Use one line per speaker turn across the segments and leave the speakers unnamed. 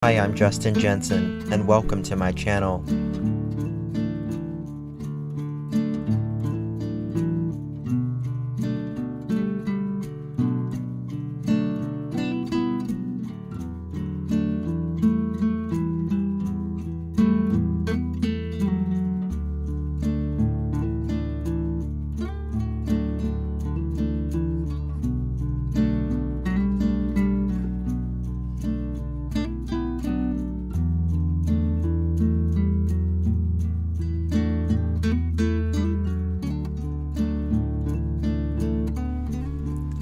Hi, I'm Justin Jensen, and welcome to my channel.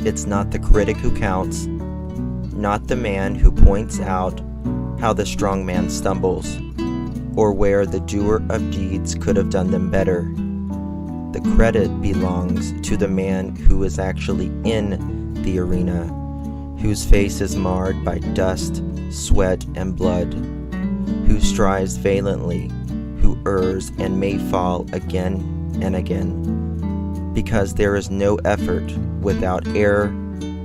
It's not the critic who counts, not the man who points out how the strong man stumbles, or where the doer of deeds could have done them better. The credit belongs to the man who is actually in the arena, whose face is marred by dust, sweat, and blood, who strives valiantly, who errs and may fall again and again, because there is no effort without error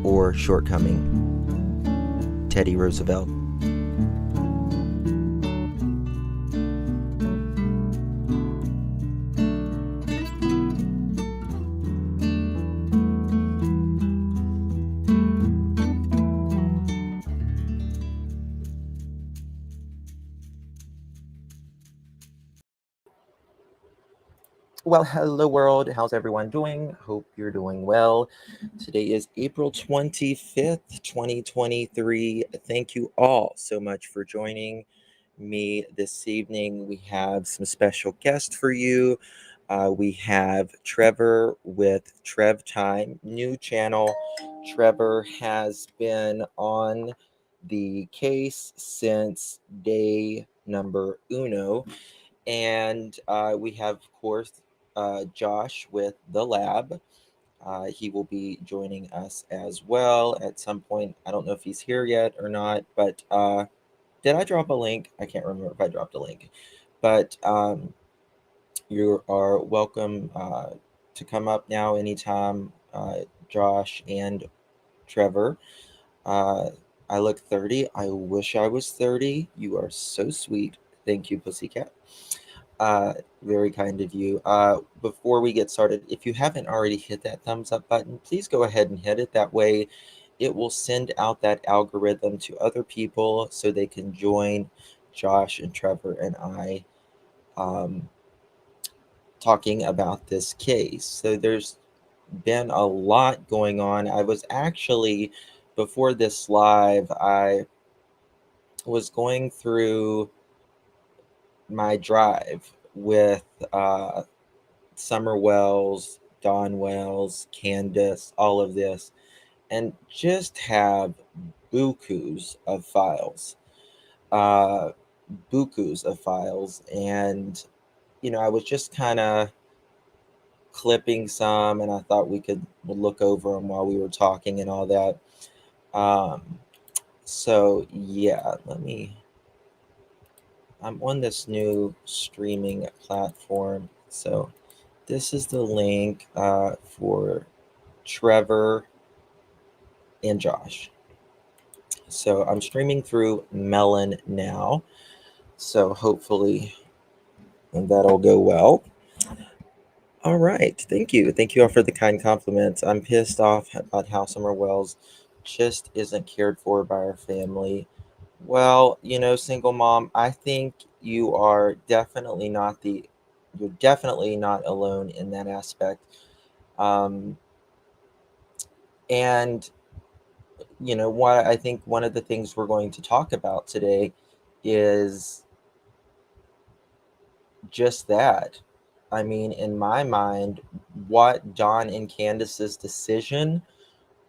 or shortcoming. Teddy Roosevelt. Well, hello world. How's everyone doing? Hope you're doing well. Today is April 25th, 2023. Thank you all so much for joining me this evening. We have some special guests for you. We have Trevor with Trev Time, new channel. Trevor has been on the case since day number uno. And we have, of course, Josh with the lab. He will be joining us as well at some point. I don't know if he's here yet or not, but did I drop a link? I can't remember if I dropped a link. But you are welcome to come up now anytime, Josh and Trevor. I look 30. I wish I was 30. You are so sweet. Thank you, Pussycat. Very kind of you. Before we get started, if you haven't already hit that thumbs up button, please go ahead and hit it. That way it will send out that algorithm to other people so they can join Josh and Trevor and I talking about this case. So there's been a lot going on. I was actually, before this live, I was going through my drive with Summer Wells, Dawn Wells, Candace, all of this, and just have bukus of files. Uh, bukus of files. And, I was just kind of clipping some, and I thought we could look over them while we were talking and all that. So, yeah, I'm on this new streaming platform. So, this is the link for Trevor and Josh. So I'm streaming through Melon now. So hopefully that'll go well. All right. Thank you. Thank you all for the kind compliments. I'm pissed off about how Summer Wells just isn't cared for by our family. Well, single mom, I think you're definitely not alone in that aspect. And what I think one of the things we're going to talk about today is just that. I mean, in my mind, what Dawn and Candace's decision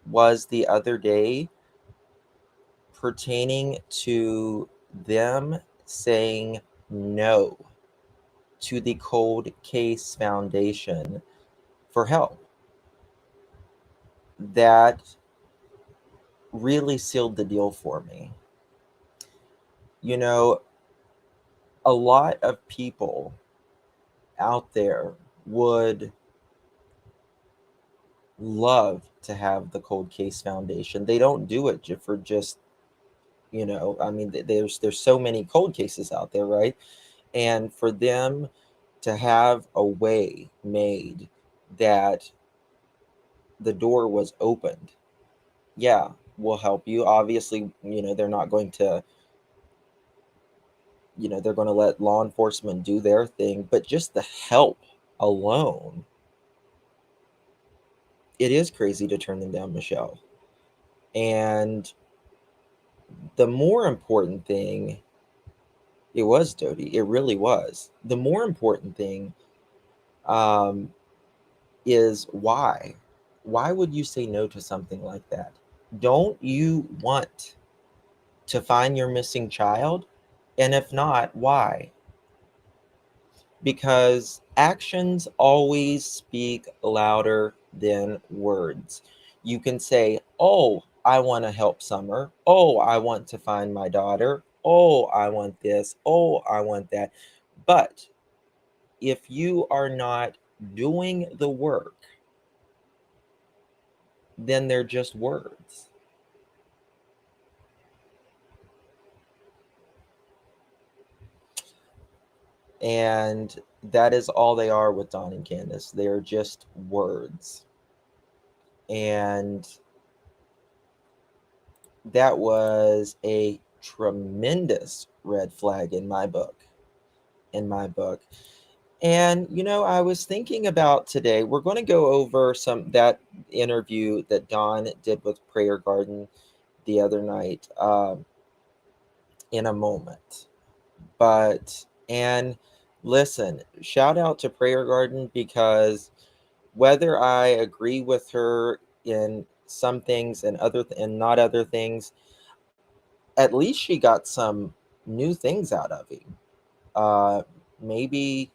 was the other day pertaining to them saying no to the Cold Case Foundation for help. That really sealed the deal for me. A lot of people out there would love to have the Cold Case Foundation. They don't do it for just, I mean, there's so many cold cases out there, right? And for them to have a way made that the door was opened, yeah, we'll help you. Obviously, they're not going to, they're going to let law enforcement do their thing, but just the help alone, it is crazy to turn them down, Michelle. And the more important thing, it was Dodie, it really was. The more important thing um, is why. Why would you say no to something like that? Don't you want to find your missing child? And if not, why? Because actions always speak louder than words. You can say, oh, I want to help Summer. Oh, I want to find my daughter. Oh, I want this. Oh, I want that. But if you are not doing the work, then they're just words. And that is all they are with Don and Candace. They're just words. And that was a tremendous red flag in my book. And I was thinking about today, we're going to go over that interview that Don did with Prayer Garden the other night in a moment. And listen, shout out to Prayer Garden, because whether I agree with her in some things and not other things, at least she got some new things out of him. Maybe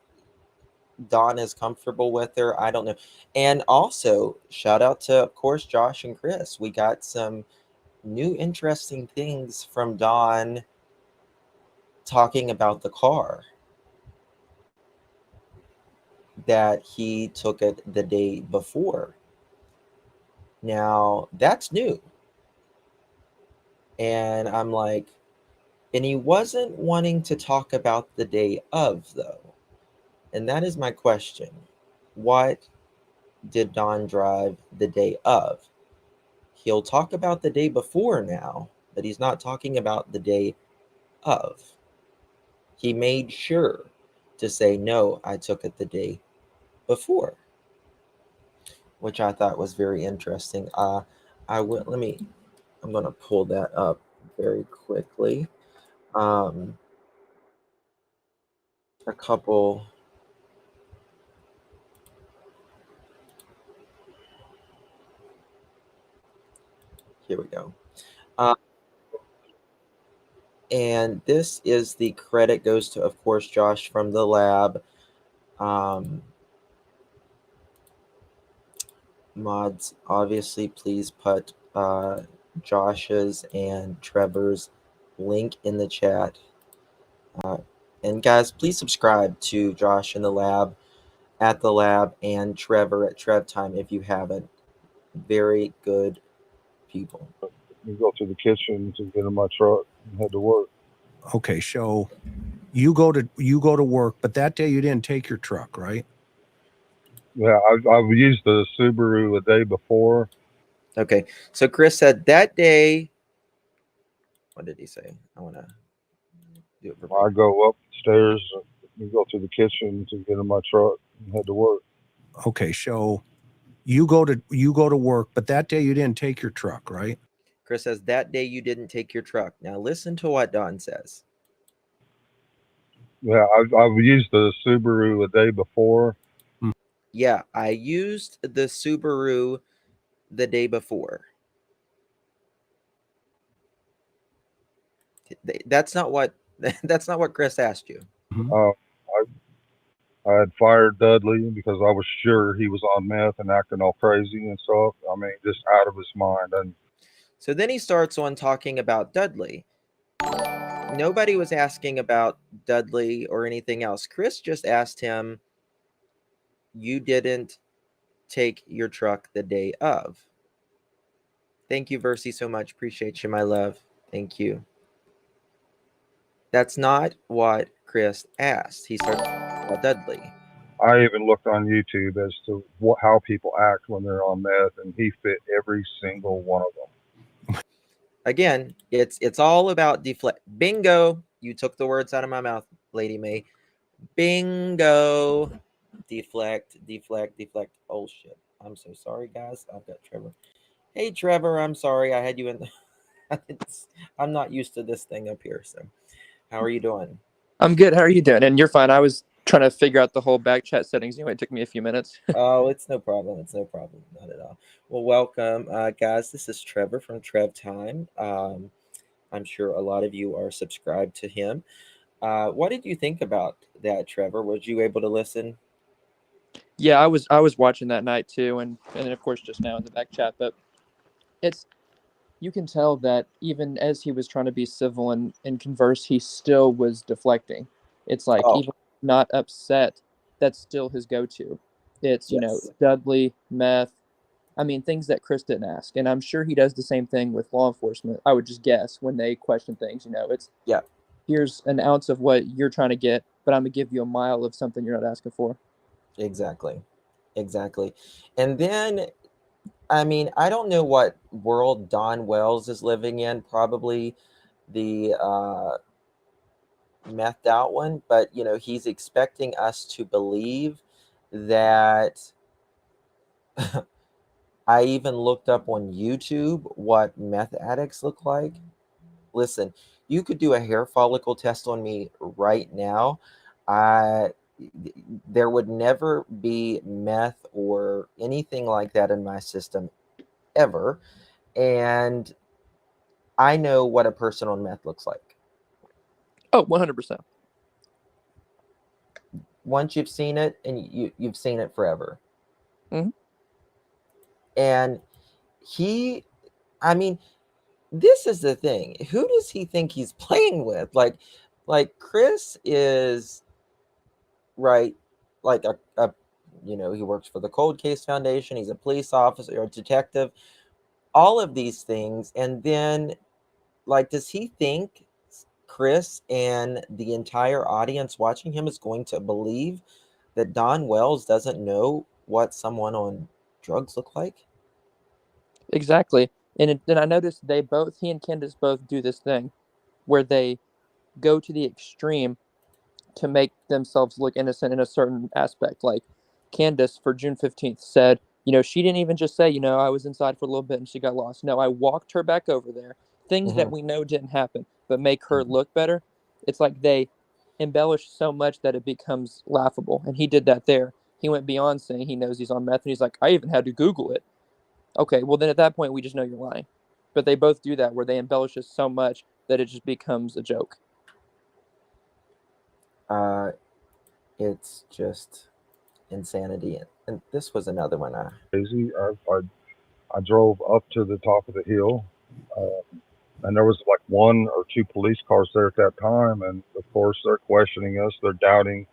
Dawn is comfortable with her. I don't know. And also, shout out to, of course, Josh and Chris. We got some new interesting things from Dawn talking about the car that he took it the day before. Now, that's new. And I'm like, and he wasn't wanting to talk about the day of, though. And that is my question. What did Don drive the day of? He'll talk about the day before now, but he's not talking about the day of. He made sure to say, no, I took it the day before, which I thought was very interesting. I'm going to pull that up very quickly. A couple. Here we go. And this is the credit goes to, of course, Josh from the lab. Mods, obviously, please put Josh's and Trevor's link in the chat. And guys, please subscribe to Josh in the lab, at the lab, and Trevor at Trev Time if you haven't. Very good people.
You go to the kitchen to get in my truck and head to work.
Okay, so you go to work, but that day you didn't take your truck, right?
Yeah, I've used the Subaru a day before.
Okay, so Chris said that day. What did he say? I want to do it for
I go upstairs, you go to the kitchen to get in my truck and head to work.
Okay, so you go to work, but that day you didn't take your truck, right?
Chris says that day you didn't take your truck. Now listen to what Don says.
Yeah, I've used the Subaru a day before.
Yeah, I used the Subaru the day before. That's not what Chris asked you.
Uh, I had fired Dudley because I was sure he was on meth and acting all crazy and stuff. I mean, just out of his mind. And
so then he starts on talking about Dudley. Nobody was asking about Dudley or anything else. Chris just asked him, you didn't take your truck the day of. Thank you, Versi, so much. Appreciate you, my love. Thank you. That's not what Chris asked. He started talking about Dudley.
I even looked on YouTube as to how people act when they're on meth, and he fit every single one of them.
Again, it's all about deflect. Bingo! You took the words out of my mouth, Lady May. Bingo! Deflect, deflect, deflect. Oh shit! I'm so sorry, guys. I've got Trevor. Hey, Trevor. I'm sorry. I had you in. I'm not used to this thing up here. So, how are you doing?
I'm good. How are you doing? And you're fine. I was trying to figure out the whole back chat settings. Anyway, it took me a few minutes.
Oh, it's no problem. It's no problem. Not at all. Well, welcome, guys. This is Trevor from Trev Time. I'm sure a lot of you are subscribed to him. What did you think about that, Trevor? Was you able to listen?
Yeah, I was watching that night too, and then of course just now in the back chat. But it's you can tell that even as he was trying to be civil and converse, he still was deflecting. It's like
Oh,
even not upset, that's still his go-to. It's
yes.
Dudley, meth. I mean things that Chris didn't ask, and I'm sure he does the same thing with law enforcement. I would just guess when they question things. It's
Yeah,
here's an ounce of what you're trying to get, but I'm gonna give you a mile of something you're not asking for.
exactly. Exactly. And then, I mean, I don't know what world Don Wells is living in, probably the methed out one, but he's expecting us to believe that I even looked up on YouTube what meth addicts look like. Listen, you could do a hair follicle test on me right now. I there would never be meth or anything like that in my system ever. And I know what a person on meth looks like.
Oh, 100%.
Once you've seen it, and you've seen it forever.
Mm-hmm.
And he, I mean, this is the thing. Who does he think he's playing with? Like Chris is right, like a he works for the Cold Case Foundation. He's a police officer or a detective. All of these things, and then like, does he think Chris and the entire audience watching him is going to believe that Don Wells doesn't know what someone on drugs look like?
Exactly. And I noticed he and Candace both do this thing where they go to the extreme to make themselves look innocent in a certain aspect. Like Candace for June 15th said, she didn't even just say, I was inside for a little bit and she got lost. No, I walked her back over there. Things that
Mm-hmm.
we know didn't happen, but make her look better. It's like they embellish so much that it becomes laughable. And he did that there. He went beyond saying he knows he's on meth, and he's like, I even had to Google it. Okay, well, then at that point, we just know you're lying. But they both do that where they embellish it so much that it just becomes a joke.
Uh, it's just insanity. And this was another one.
Crazy. I drove up to the top of the hill, and there was like one or two police cars there at that time, and of course they're questioning us. They're doubting.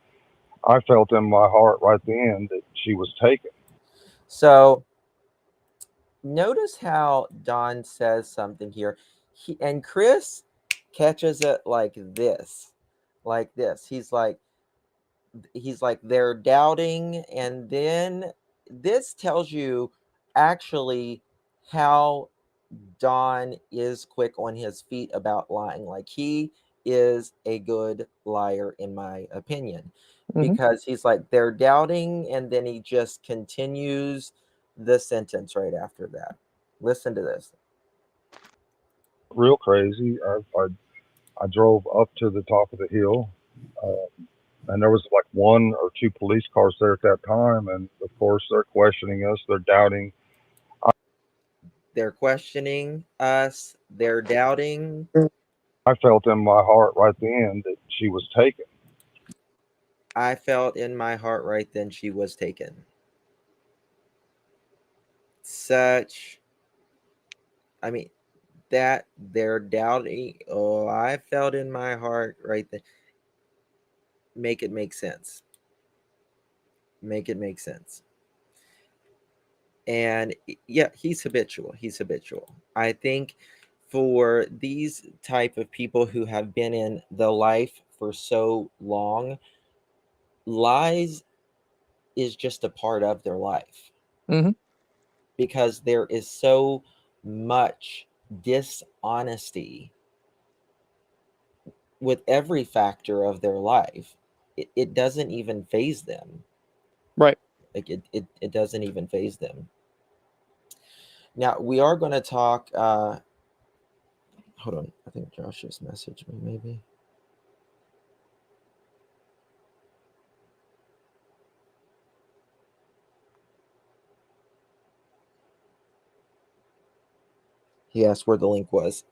I felt in my heart right then that she was taken.
So notice how Don says something here. And Chris catches it like this, like this. He's like they're doubting, and then this tells you actually how Don is quick on his feet about lying. Like, he is a good liar in my opinion,
Mm-hmm.
because he's like they're doubting, and then he just continues the sentence right after that. Listen to this.
Real crazy. I drove up to the top of the hill, and there was like one or two police cars there at that time, and of course they're questioning us. They're doubting.
They're questioning us, they're doubting.
I felt in my heart right then that she was taken.
I felt in my heart right then she was taken. Such, I mean, that they're doubting. Oh, I felt in my heart right then. Make it make sense. Make it make sense. And yeah, he's habitual. I think for these type of people who have been in the life for so long, lies is just a part of their life.
Mm-hmm.
Because there is so much dishonesty with every factor of their life. It doesn't even faze them.
Right.
Like it doesn't even faze them. Now we are going to talk. Hold on, I think Josh just messaged me. Maybe. He asked where the link was.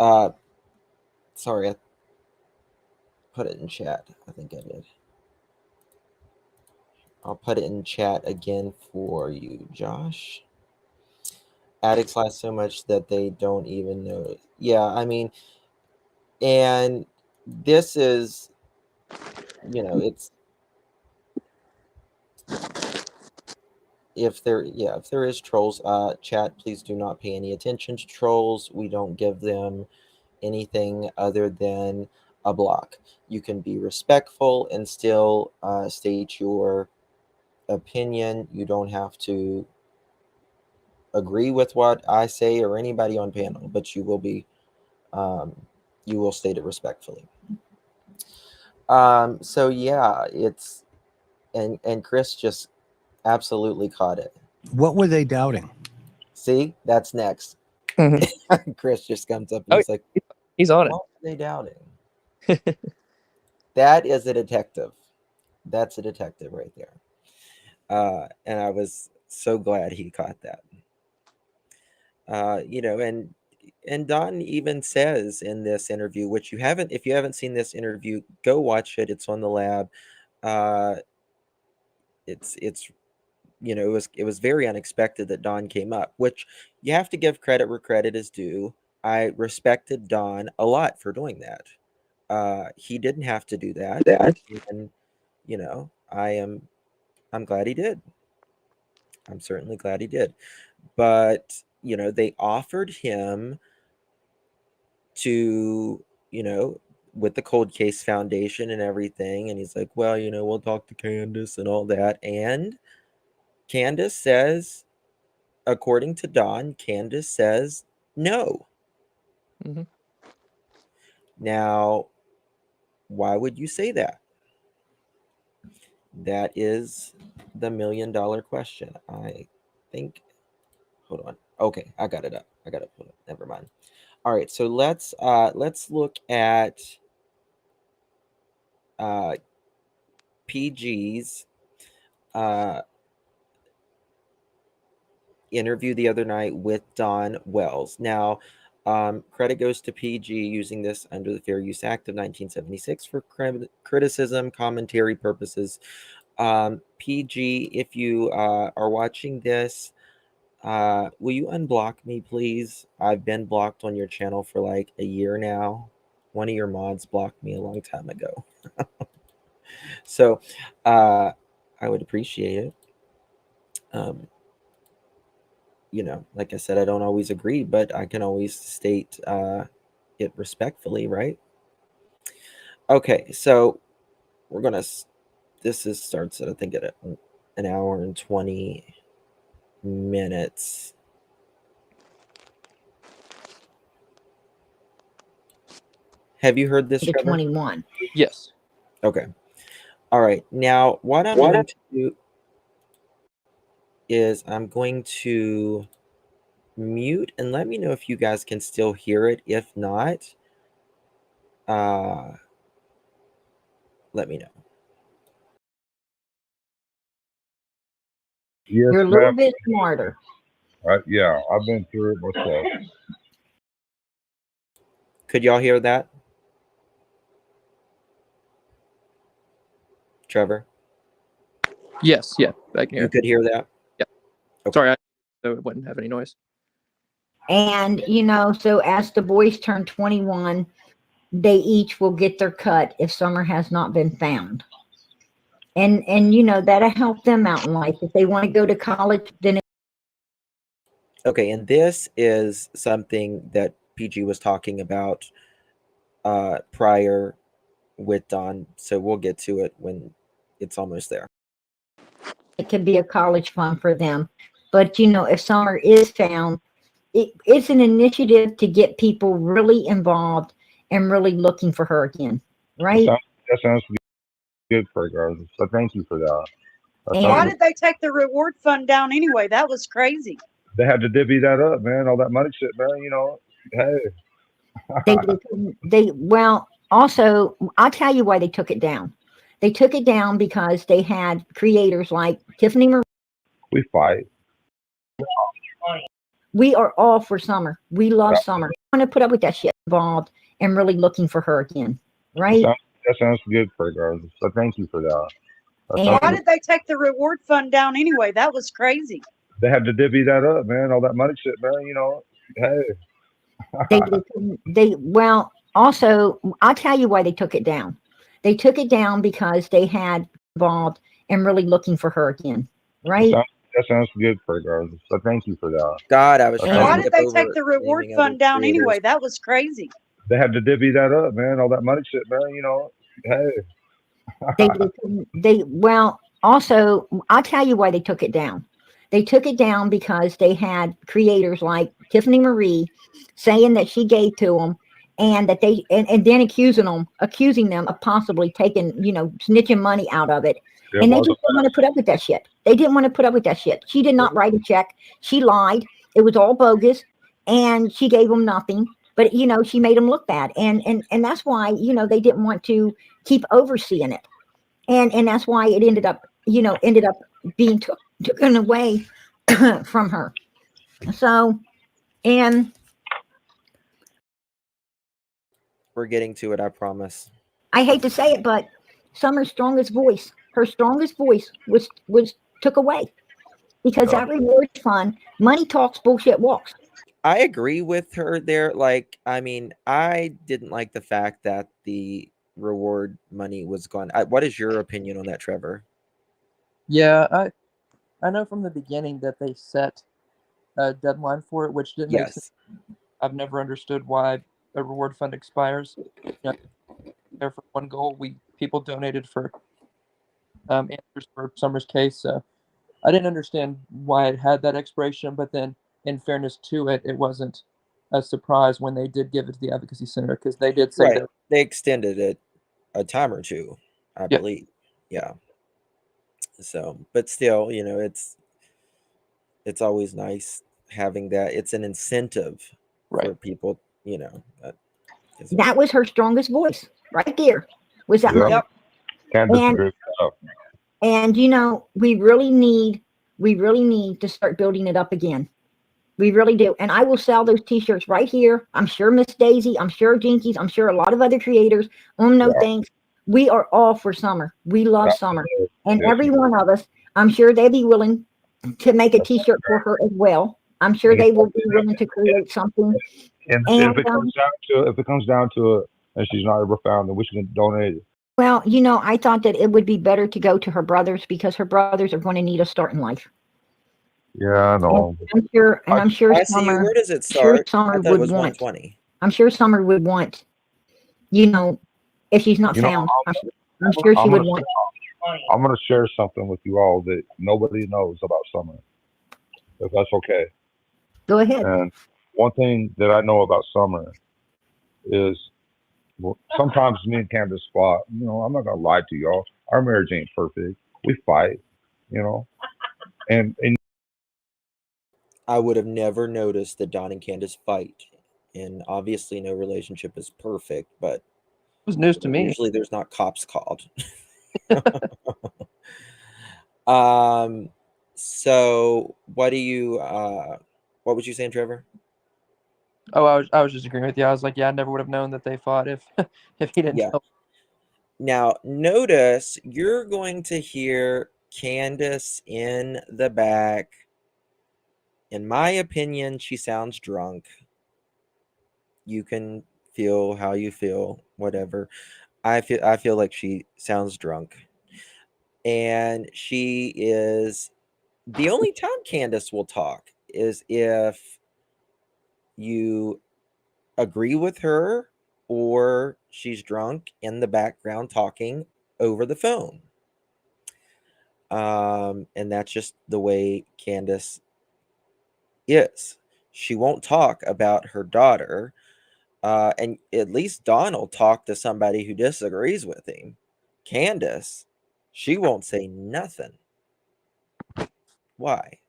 Sorry, I put it in chat. I think I did. I'll put it in chat again for you, Josh. Addicts lie so much that they don't even know. Yeah, I mean, and this is, it's if there is trolls, chat, please do not pay any attention to trolls. We don't give them anything other than a block. You can be respectful and still state your opinion. You don't have to agree with what I say or anybody on panel, but you will be you will state it respectfully. So yeah, it's and Chris just absolutely caught it.
What were they doubting?
See, that's next.
Mm-hmm.
Chris just comes up and he's like,
He's on
what are they doubting? That is a detective. That's a detective right there. And I was so glad he caught that. And Don even says in this interview, which if you haven't seen this interview, go watch it. It's on the lab. It's it was very unexpected that Don came up, which you have to give credit where credit is due. I respected Don a lot for doing that. He didn't have to do that. And I'm glad he did. I'm certainly glad he did. But, they offered him to, with the Cold Case Foundation and everything. And he's like, well, we'll talk to Candace and all that. And Candace says, according to Don, Candace says no.
Mm-hmm.
Now, why would you say that? That is the $1 million question. I think. Hold on. Okay, I got it up. I got to put it. Never mind. All right, so let's look at PG's interview the other night with Don Wells. Now, credit goes to PG using this under the Fair Use Act of 1976 for criticism, commentary purposes. PG, if you are watching this, will you unblock me, please? I've been blocked on your channel for like a year now. One of your mods blocked me a long time ago. So I would appreciate it. Like I said, I don't always agree, but I can always state it respectfully, right? Okay, so we're gonna. Starts at, I think, at an hour and 20 minutes. Have you heard this,
to
Trevor?
21.
Yes.
Okay. All right. Now, what I'm going to do is I'm going to mute and let me know if you guys can still hear it. If not, let me know.
Yes,
You're a little
ma'am.
bit smarter.
Yeah, I've been through it myself.
Could y'all hear that? Trevor?
Yes. Yeah. I can
You
hear.
could hear that?
Yeah.
Okay.
Sorry, so it wouldn't have any noise.
And, so as the boys turn 21, they each will get their cut if Summer has not been found. And that'll help them out in life. If they want to go to college, then
Okay, and this is something that PG was talking about prior with Don. So we'll get to it when it's almost there.
It could be a college fund for them. But, you know, if Summer is found, it's an initiative to get people really involved and really looking for her again, right?
That sounds good, regardless. So thank you for that.
Why did they take the reward fund down anyway? That was crazy.
They had to divvy that up, man. All that money shit, man. You know, hey.
Well, also, I'll tell you why they took it down. They took it down because they had creators like Tiffany Marie.
We fight.
We are all for Summer. We love Summer. I want to put up with that shit involved and really looking for her again, right?
That sounds good, regardless. So thank you for that.
Why did they take the reward fund down anyway? That was crazy.
They had to divvy that up, man. All that money shit, man. You know, hey.
Well, also, I'll tell you why they took it down. They took it down because they had involved and really looking for her again, right?
That sounds good, regardless. So thank you for that.
God, I was trying
Why
to
did they take the reward fund down anyway? That was crazy.
They had to divvy that up, man. All that money shit, man. You know, hey.
Well, also, I'll tell you why they took it down. They took it down because they had creators like Tiffany Marie saying that she gave to them, and that they and then accusing them of possibly taking, you know, snitching money out of it.
Yeah,
and they just didn't want to put up with that shit. They didn't want to put up with that shit. She did not write a check. She lied. It was all bogus, and she gave them nothing. But, you know, she made them look bad, and that's why, you know, they didn't want to keep overseeing it, and that's why it ended up being taken away from her. So, and
we're getting to it, I promise.
I hate to say it, but Summer's strongest voice, her strongest voice was took away because that reward fund, money talks, bullshit walks.
I agree with her there. Like, I mean, I didn't like the fact that the reward money was gone. What is your opinion on that, Trevor?
Yeah, I know from the beginning that they set a deadline for it, which didn't make sense. I've never understood why a reward fund expires. You know, there for one goal, people donated for answers for Summer's case, so I didn't understand why it had that expiration. But then, in fairness to it, it wasn't a surprise when they did give it to the advocacy center, because they did say that
they extended it a time or two, I believe. Yeah. So, but still, you know, it's always nice having that. It's an incentive for people, you know.
That was her strongest voice right there. Was that money? And you know, we really need to start building it up again. We really do. And I will sell those t-shirts right here. I'm sure Miss Daisy, I'm sure Jinkies, I'm sure a lot of other creators. No thanks. We are all for Summer. We love Summer. And every one of us, I'm sure they'd be willing to make a t-shirt for her as well. I'm sure they will be willing to create something.
And if it comes down to it, and she's not ever found, then we should donate it.
Well, you know, I thought that it would be better to go to her brothers, because her brothers are going to need a start in life.
Yeah, I know.
I'm sure Summer.
Where does it start?
Summer
I thought it was 120.
I'm sure Summer would want, you know, if she's not found, I'm sure she would want.
I'm going to share something with you all that nobody knows about Summer, if that's okay.
Go ahead.
And one thing that I know about Summer is, well, sometimes me and Candace fought. You know, I'm not going to lie to y'all. Our marriage ain't perfect. We fight, you know. And
I would have never noticed that Don and Candace fight. And obviously no relationship is perfect, but
it was news to me.
Usually there's not cops called. So what do you what was you saying, Trevor?
Oh, I was just agreeing with you. I was like, yeah, I never would have known that they fought if he didn't tell.
Now notice you're going to hear Candace in the back. In my opinion, she sounds drunk. You can feel how you feel, whatever. I feel like she sounds drunk. And she is the only time Candace will talk is if you agree with her or she's drunk in the background talking over the phone. And that's just the way Candace is. She won't talk about her daughter. And at least Don will talk to somebody who disagrees with him. Candace, she won't say nothing. Why?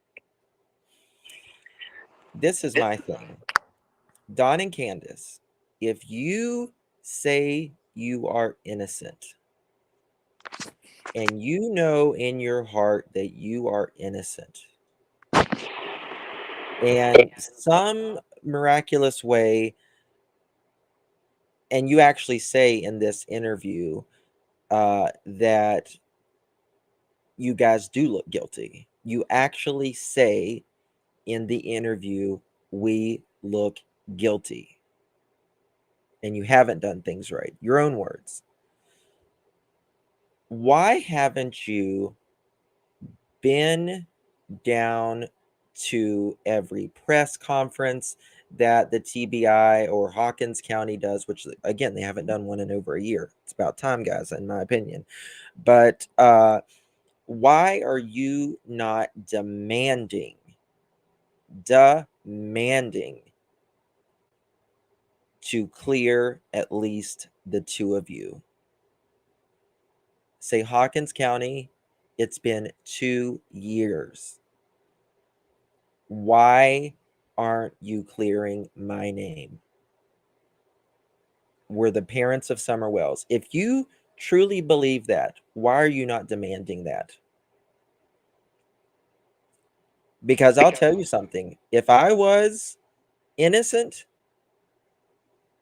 This is my thing. Don and Candace, if you say you are innocent and you know in your heart that you are innocent, and some miraculous way, and you actually say in this interview that you guys do look guilty. You actually say in the interview, we look guilty. And you haven't done things right. Your own words. Why haven't you been down to every press conference that the TBI or Hawkins County does, which again, they haven't done one in over a year. It's about time, guys, in my opinion. But why are you not demanding to clear at least the two of you? Say, Hawkins County, it's been 2 years. Why aren't you clearing my name? We're the parents of Summer Wells. If you truly believe that, why are you not demanding that? Because I'll tell you something. If I was innocent,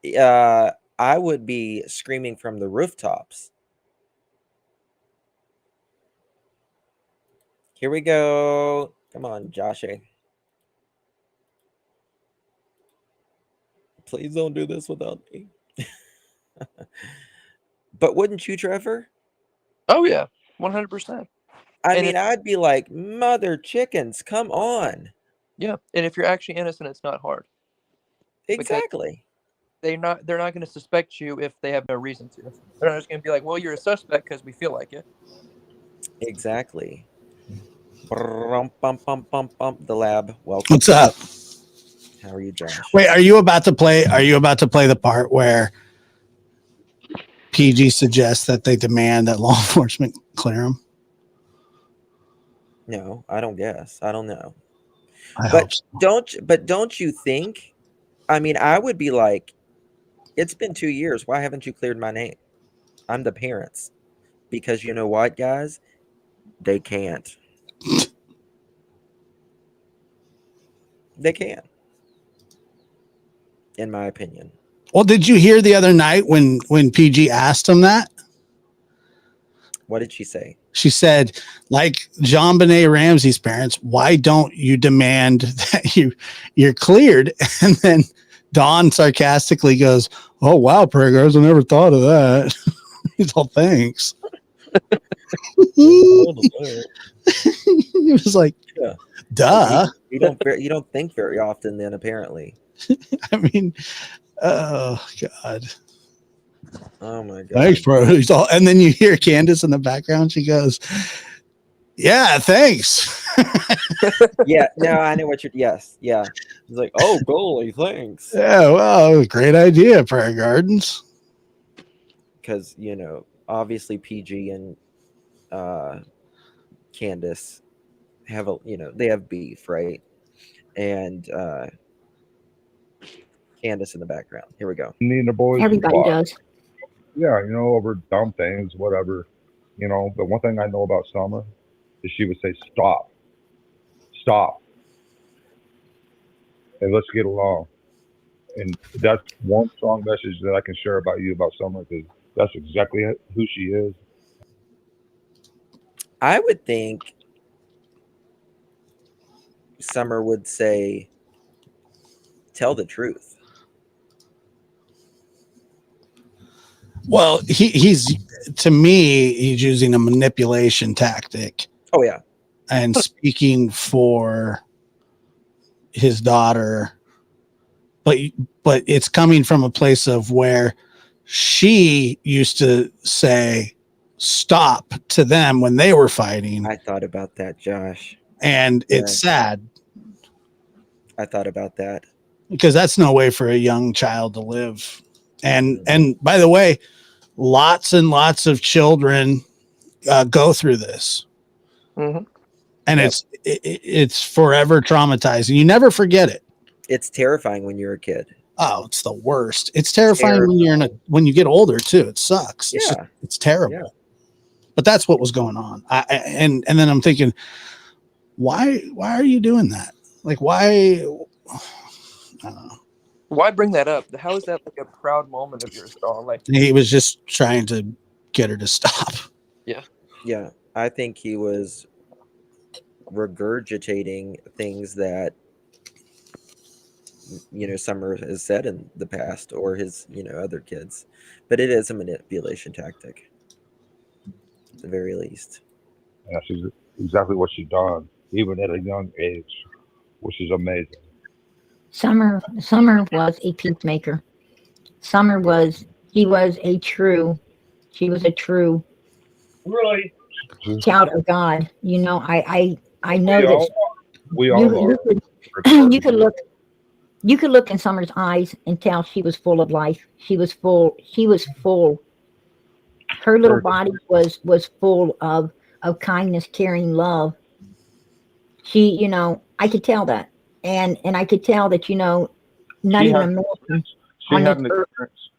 I would be screaming from the rooftops. Here we go. Come on, Josh. Please don't do this without me. But wouldn't you, Trevor?
Oh yeah, 100%.
I
And
mean, I'd be like, mother chickens, come on.
yeah, and if you're actually innocent, it's not hard because
Exactly.
they're not going to suspect you if they have no reason to. They're not just going to be like, well, you're a suspect because we feel like it.
Exactly. Brum, bum, bum, bum, bum. The lab. Welcome.
What's up?
How are you, Josh?
Wait, are you about to play the part where PG suggests that they demand that law enforcement clear him?
No, I don't guess. I don't know.
I hope so.
Don't you think? I mean, I would be like, it's been 2 years. Why haven't you cleared my name? I'm the parents. Because you know what, guys? They can't. They can't. In my opinion.
Well, did you hear the other night when PG asked him that?
What did she say?
She said, like Jean Benet Ramsey's parents, why don't you demand that you're cleared? And then Don sarcastically goes, oh, wow, Preggers, I never thought of that. He's all, thanks. He was like,
Yeah.
duh.
You don't think very often then, apparently.
I mean, oh, God.
Oh, my God.
Thanks, bro. He's all, and then you hear Candace in the background. She goes, yeah, thanks.
Yeah, no, I know what you're. Yes, yeah. He's like, oh, goalie, thanks.
Yeah, well, great idea, Prayer Gardens.
Because obviously PG and Candace have they have beef, right? And Candace in the background. Here we go.
Me and the boys.
Everybody does.
Yeah, over dumb things, whatever. But one thing I know about Summer is she would say, stop, and let's get along. And that's one strong message that I can share about you, about Summer, because that's exactly who she is.
I would think Summer would say, tell the truth.
Well, he's to me, he's using a manipulation tactic.
Oh, yeah.
And speaking for his daughter but it's coming from a place of where she used to say stop to them when they were fighting.
I thought about that, Josh.
And it's sad.
I thought about that.
Because that's no way for a young child to live. And by the way, lots and lots of children go through this.
Mm-hmm.
And it's forever traumatizing. You never forget it.
It's terrifying when you're a kid.
Oh, it's the worst. It's terrifying when you're when you get older too. It sucks. It's terrible. Yeah. But that's what was going on. And then I'm thinking, why are you doing that? Like, why? I don't know.
Why bring that up? How is that like a proud moment of yours, Dawn? Like,
he was just trying to get her to stop.
Yeah.
Yeah. I think he was regurgitating things that, Summer has said in the past, or his, other kids. But it is a manipulation tactic, at the very least.
Yeah, she's exactly what she's done, even at a young age, which is amazing.
Summer was a peacemaker. She was a true
Really?
child of God. I know that
we all are.
you could look in Summer's eyes and tell she was full of life. She was full. Her little body was full of kindness, caring, love. She, I could tell that. And I could tell that, not even a man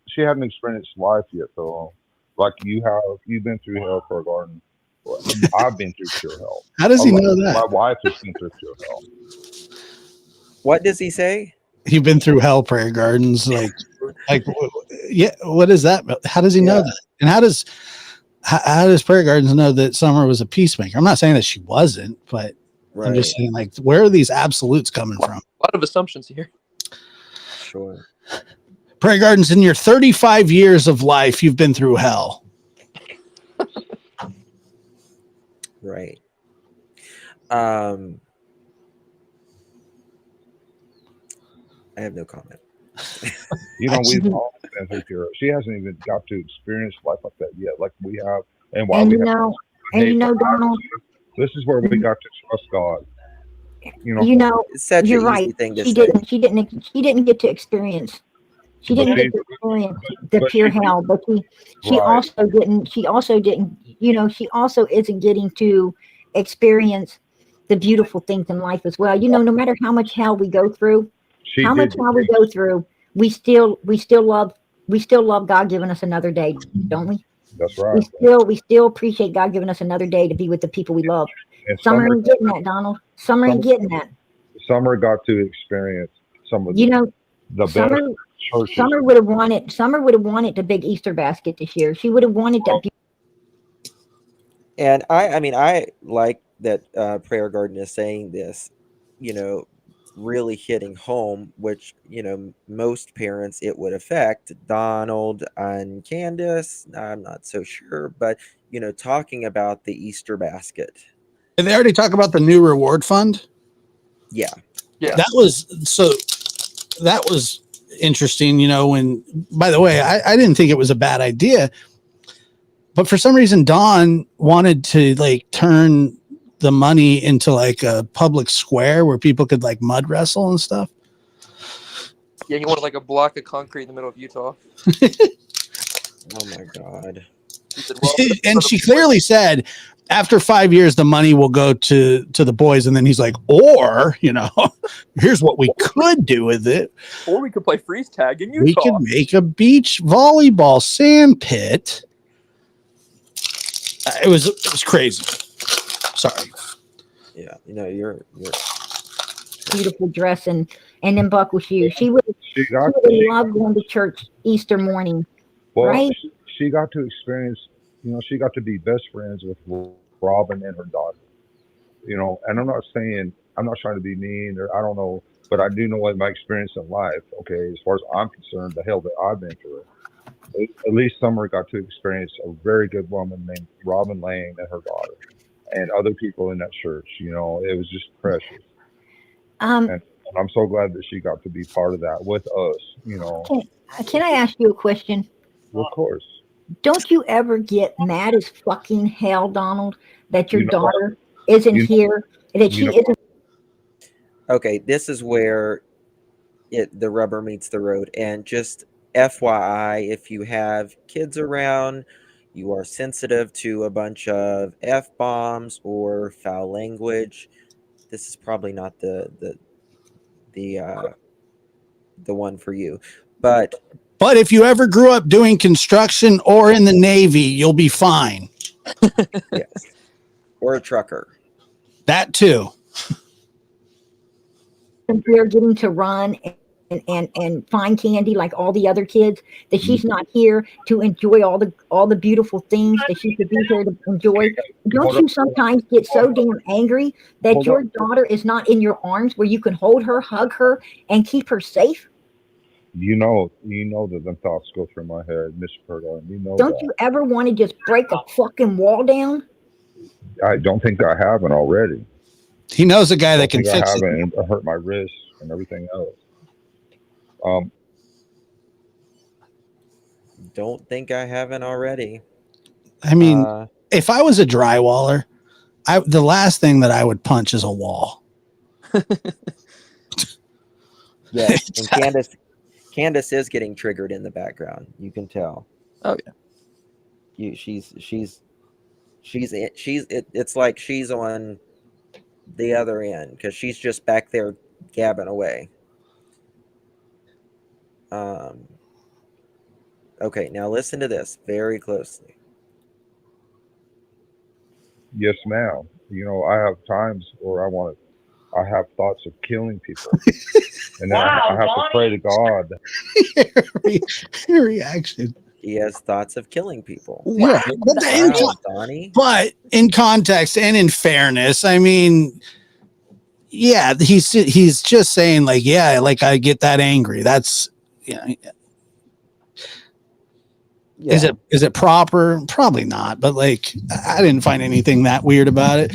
she hadn't experienced life yet, though. Like you have, you've been through hell for a garden. I've been through pure hell.
How does he know that?
My wife has been through pure hell.
What does he say?
You've been through hell, prayer gardens, like, yeah. What is that? How does he know that? And how does prayer gardens know that Summer was a peacemaker? I'm not saying that she wasn't, but I'm just saying, like, where are these absolutes coming from?
A lot of assumptions here.
Sure.
Prayer gardens, in your 35 years of life, you've been through hell.
Right. I have no comment.
We've all been through pure. She hasn't even got to experience life like that yet, like we have. And while Donald, this is where we got to trust God.
It's such
you're
an
right.
easy thing to
She
say.
didn't get to experience. She didn't get to experience the pure hell, but she also didn't. She also didn't. She also isn't getting to experience the beautiful things in life as well. No matter how much hell we go through, we still love God giving us another day, don't we?
That's right.
We still appreciate God giving us another day to be with the people we love.
And
Summer ain't getting that, Donald. Summer ain't getting that.
Summer got to experience some of the best churches.
Summer would have wanted the big Easter basket this year. She would have wanted that.
And I like that Prayer Garden is saying this, really hitting home, which, most parents it would affect. Donald and Candace, I'm not so sure, but, talking about the Easter basket.
Did they already talk about the new reward fund?
Yeah.
That was interesting, when, by the way, I didn't think it was a bad idea, but for some reason, Dawn wanted to like turn the money into like a public square where people could like mud wrestle and stuff.
Yeah, you want like a block of concrete in the middle of Utah.
Oh my God.
And she clearly said, after 5 years, the money will go to the boys. And then he's like, or, here's what we could do with it.
Or we could play freeze tag in Utah.
We could make a beach volleyball sand pit. It was crazy. Sorry.
Yeah, you're
Beautiful dress and then buckle shoes. She would have loved going to church Easter morning.
Well,
right?
She got to experience, she got to be best friends with Robin and her daughter. And I'm not trying to be mean, or I don't know, but I do know what my experience in life, okay, as far as I'm concerned, the hell that I've been through. At least Summer got to experience a very good woman named Robin Lane and her daughter and other people in that church. It was just precious. And And I'm so glad that she got to be part of that with us. You know,
Can I ask you a question?
of course.
Don't you ever get mad as fucking hell, Donald, that your
You know,
daughter isn't
you
here, that
you know,
she isn't?
Okay, this is where the rubber meets the road. And just FYI, if you have kids around, you are sensitive to a bunch of F-bombs or foul language, this is probably not the one for you. But
if you ever grew up doing construction or in the Navy, you'll be fine.
yes, or a trucker.
That too.
Here getting to run and find candy like all the other kids, that she's not here to enjoy all the beautiful things that she could be here to enjoy. Don't
hold
you
up,
sometimes get so damn angry that
hold
your
up.
daughter is not in your arms where you can hold her, hug her, and keep her safe?
You know that them thoughts go through my head, Miss Perda. You know
Don't
that.
you ever want to just break a fucking wall down?
I don't think I haven't already.
He knows a guy
I
that
don't
can
think I
fix it.
haven't, and I hurt my wrist and everything else.
Don't think I haven't already.
I mean, if I was a drywaller, the last thing that I would punch is a wall.
Yes, and Candace is getting triggered in the background. You can tell.
Oh yeah.
It's like she's on the other end because she's just back there gabbing away. Okay, now listen to this very closely.
Yes, ma'am. You know, I have times where I have thoughts of killing people, and then I have to pray to God.
Your reaction.
He has thoughts of killing people.
Yeah,
Wow, Donnie.
but in context and in fairness, I mean, yeah, he's just saying like, yeah, like I get that angry. That's yeah.
Yeah.
Is it proper? Probably not. But like, I didn't find anything that weird about it.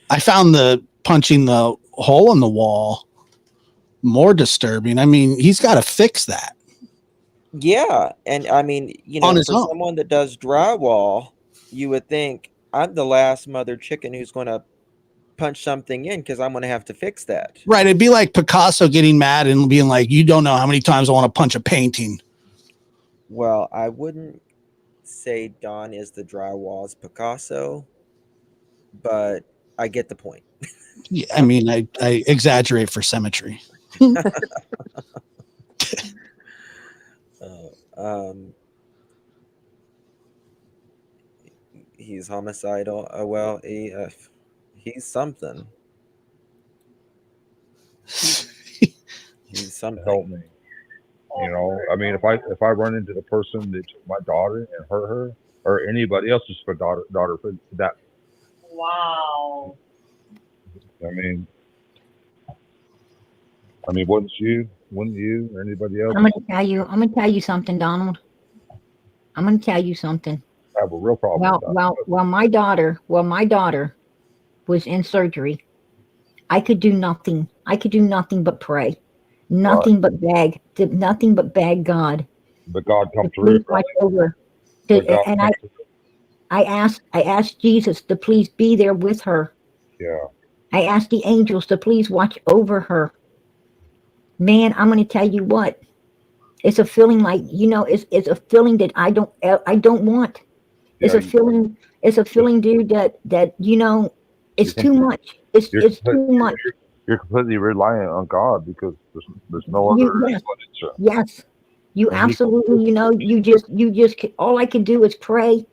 I found the punching the hole in the wall more disturbing. I mean, he's got to fix that.
Yeah, and I mean,
On his
for
own.
someone that does drywall, you would think I'm the last mother chicken who's going to punch something in because I'm going to have to fix that.
Right. It'd be like Picasso getting mad and being like, you don't know how many times I want to punch a painting.
Well, I wouldn't say Don is the drywall's Picasso, but I get the point.
Yeah, I mean, I exaggerate for symmetry.
He's homicidal. Well, he's something. He's something.
Help me. You know, I mean, if I run into the person that took my daughter and hurt her, or anybody else's daughter for that.
Wow.
I mean, wouldn't you or anybody else?
I'm gonna tell you something, Donald. I'm gonna tell you something.
I have a real problem with that.
While my daughter was in surgery, I could do nothing. I could do nothing but pray, nothing but beg, nothing but beg God.
But God come
to
through.
please watch over.
But God
And
come through.
I asked Jesus to please be there with her.
Yeah.
I asked the angels to please watch over her. Man, I'm going to tell you what. It's a feeling like, it's a feeling that I don't want. It's
Yeah,
a feeling, dude, that it's too much. It's too much.
You're completely reliant on God because there's no other explanation.
Yes. You absolutely, you just all I can do is pray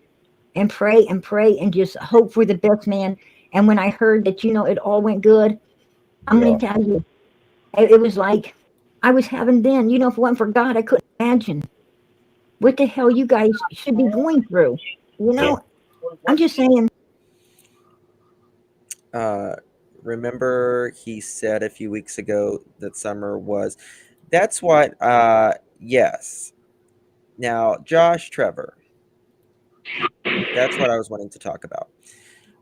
and pray and pray and just hope for the best, man. And when I heard that, it all went good, I'm going to tell you, it was like I was having then, if it wasn't for God, I couldn't imagine what the hell you guys should be going through. I'm just saying.
Remember he said a few weeks ago that summer was, that's what, yes. Now, Josh Trevor, that's what I was wanting to talk about.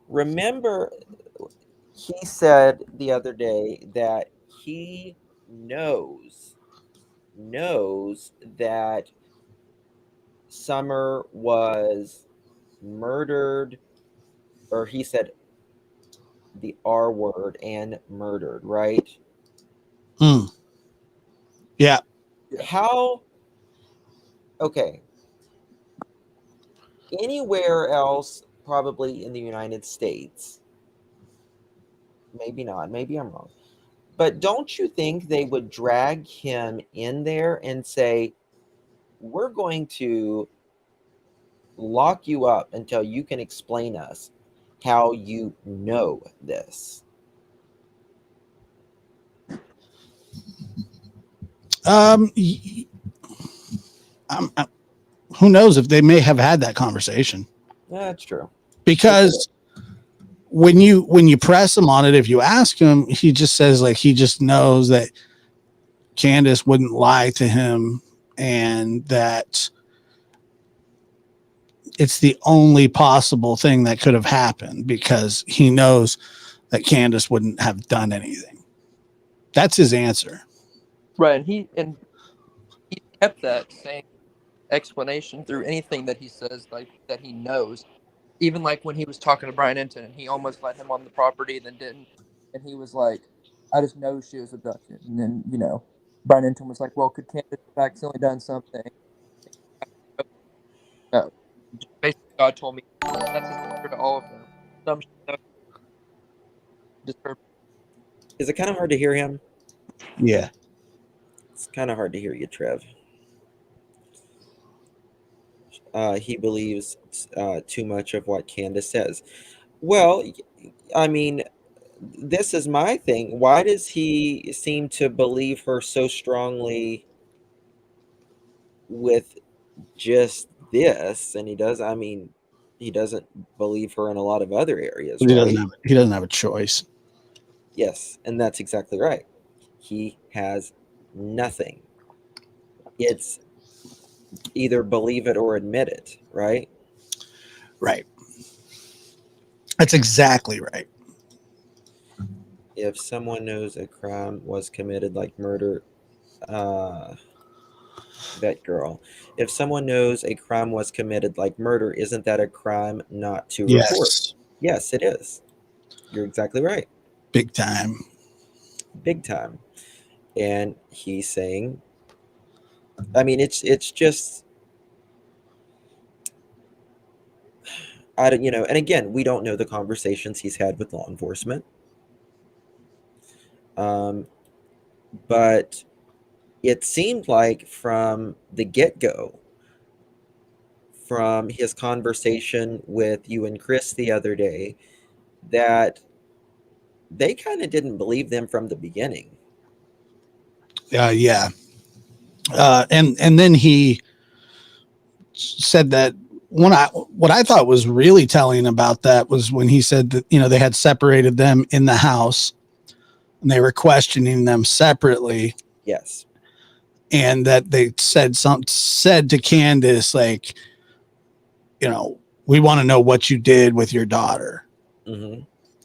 Remember, he said the other day that he knows that Summer was murdered, or he said the R word and murdered, right?
Hmm. Yeah.
How, okay, anywhere else, probably in the United States, maybe not, maybe I'm wrong, but don't you think they would drag him in there and say, we're going to lock you up until you can explain us how you know this?
Um, y- who knows if they may have had that conversation,
That's true.
because when you press him on it, if you ask him, he just says like he just knows that Candace wouldn't lie to him, and that it's the only possible thing that could have happened because he knows that Candace wouldn't have done anything. That's his answer.
Right, and he kept that same explanation through anything that he says, like that he knows. Even like when he was talking to Brian Enton, and he almost let him on the property, then didn't, and he was like, "I just know she was abducted." And then Brian Enton was like, "Well, could Candace have accidentally done something?" No, just basically God told me that's his answer to all of them. Some should know, just her.
Is it kind of hard to hear him?
Yeah.
It's kind of hard to hear you, Trev. He believes too much of what Candace says. Well, I mean, this is my thing. Why does he seem to believe her so strongly with just this? And I mean, he doesn't believe her in a lot of other areas, right?
He doesn't have a choice.
Yes, and that's exactly right. He has nothing. It's either believe it or admit it, right?
Right. That's exactly right.
If someone knows a crime was committed like murder, uh, that girl. If someone knows a crime was committed like murder, isn't that a crime not to report?
Yes.
Yes, it is. You're exactly right.
Big time.
Big time. And he's saying, I mean, it's just, I don't, and again, we don't know the conversations he's had with law enforcement. But it seemed like from the get-go, from his conversation with you and Chris the other day, that they kind of didn't believe them from the beginning.
Yeah. And then he said that what I thought was really telling about that was when he said that they had separated them in the house and they were questioning them separately,
Yes.
and that they said to Candace like, we want to know what you did with your daughter.
Mm-hmm.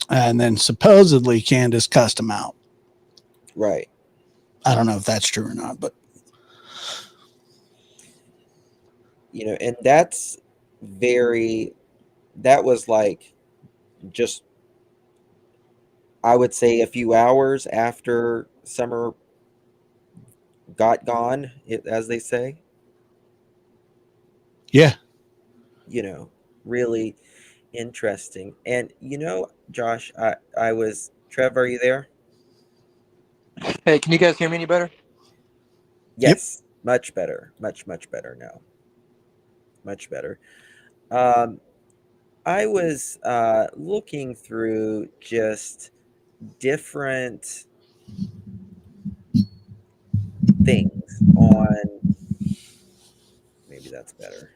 And then supposedly Candace cussed him out.
Right.
I don't know if that's true or not, but
And that was like just, I would say, a few hours after Summer got gone, as they say.
yeah.
Really interesting. And Josh, I was Trevor, are you there?
Hey, can you guys hear me any better?
Yep.
Yes, much better. Much better now. Much better. Um, I was looking through just different things on, maybe that's better.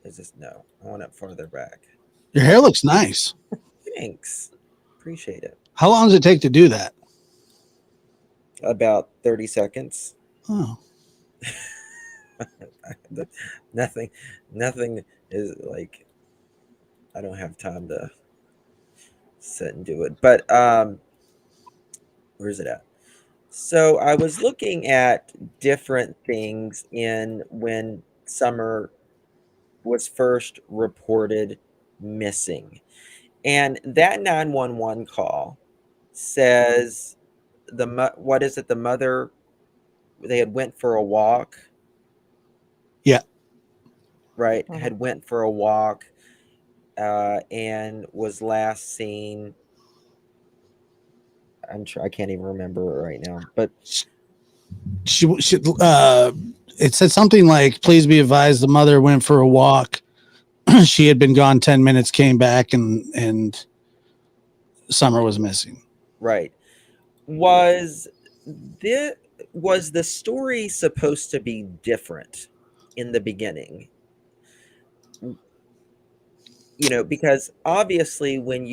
Is this, no, I want it farther back.
Your hair looks nice.
Thanks. Appreciate it.
How long does it take to do that?
About 30 seconds.
Oh,
Nothing is like, I don't have time to sit and do it. But where's it at? So I was looking at different things in when Summer was first reported missing. And that 911 call says what is it? The mother, they had went for a walk.
Yeah.
Right.
Mhm.
Had went for a walk and was last seen. I'm sure I can't even remember it right now, but
she it said something like, please be advised the mother went for a walk. She had been gone 10 minutes, came back, and Summer was missing.
right. Was the story supposed to be different in the beginning? You know, because obviously when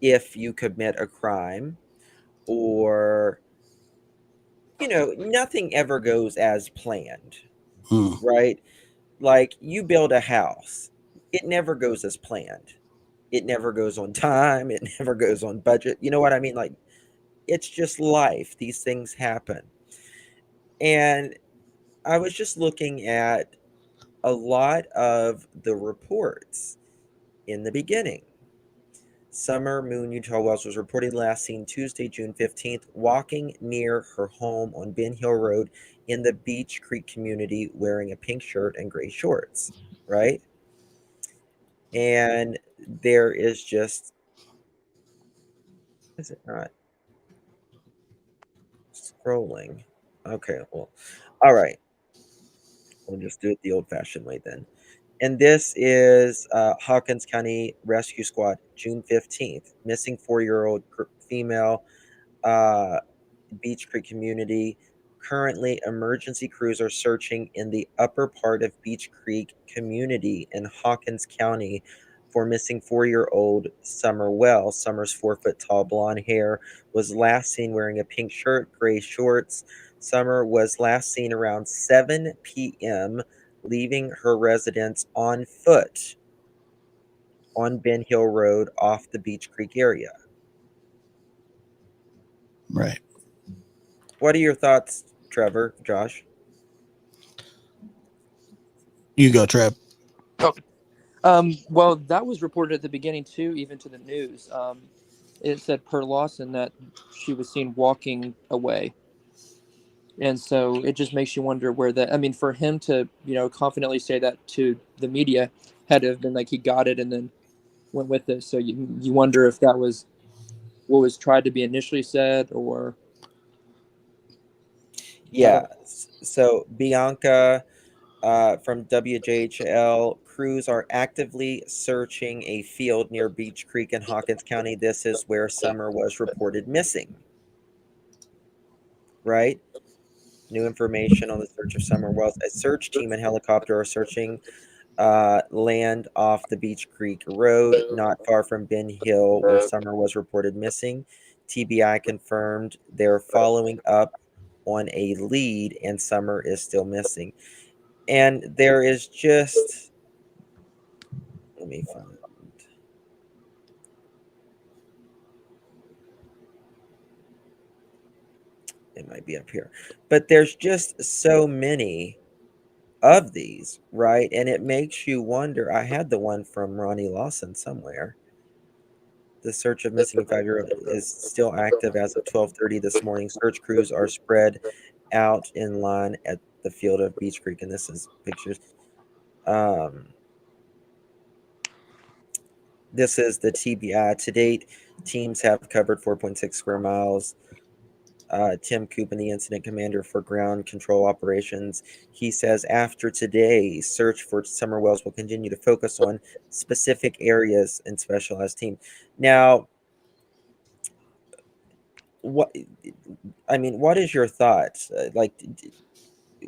if you commit a crime, or nothing ever goes as planned, right? Like, you build a house, it never goes as planned. It never goes on time, it never goes on budget. You know what I mean? Like, it's just life. These things happen. And I was just looking at a lot of the reports in the beginning. Summer Moon Utah Wells was reported last seen Tuesday, June 15th, walking near her home on Ben Hill Road in the Beach Creek community wearing a pink shirt and gray shorts, right? And there is just, is it not scrolling? Okay, well, all right. We'll just do it the old-fashioned way then. And this is Hawkins County Rescue Squad, June 15th. Missing 4-year-old female, Beach Creek community. Currently, emergency crews are searching in the upper part of Beach Creek community in Hawkins County for missing 4-year-old Summer Wells. Summer's 4-foot-tall blonde hair was last seen wearing a pink shirt, gray shorts. Summer was last seen around 7 p.m. leaving her residence on foot on Ben Hill Road off the Beach Creek area.
Right.
What are your thoughts, Trevor, Josh?
You go, Trev.
Okay. Well, that was reported at the beginning too, even to the news. It said per Lawson that she was seen walking away. And so it just makes you wonder where that, I mean, for him to, confidently say that to the media had to have been like he got it and then went with it. So you wonder if that was what was tried to be initially said, or.
Yeah. So Bianca from WJHL, crews are actively searching a field near Beach Creek in Hawkins County. This is where Summer was reported missing. Right? New information on the search of Summer Wells. A search team and helicopter are searching land off the Beach Creek Road, not far from Ben Hill, where Summer was reported missing. TBI confirmed they're following up on a lead, and Summer is still missing. And there is just, let me find, it might be up here, but there's just so many of these, right? And it makes you wonder. I had the one from Ronnie Lawson somewhere. The search of missing 5-year-old is still active as of 12:30 this morning. Search crews are spread out in line at the field of Beach Creek, and this is pictures. This is the TBI. To date, teams have covered 4.6 square miles. Tim Coopin, the incident commander for ground control operations, he says after today's search for Summer Wells will continue to focus on specific areas and specialized team. Now, what is your thoughts? Like,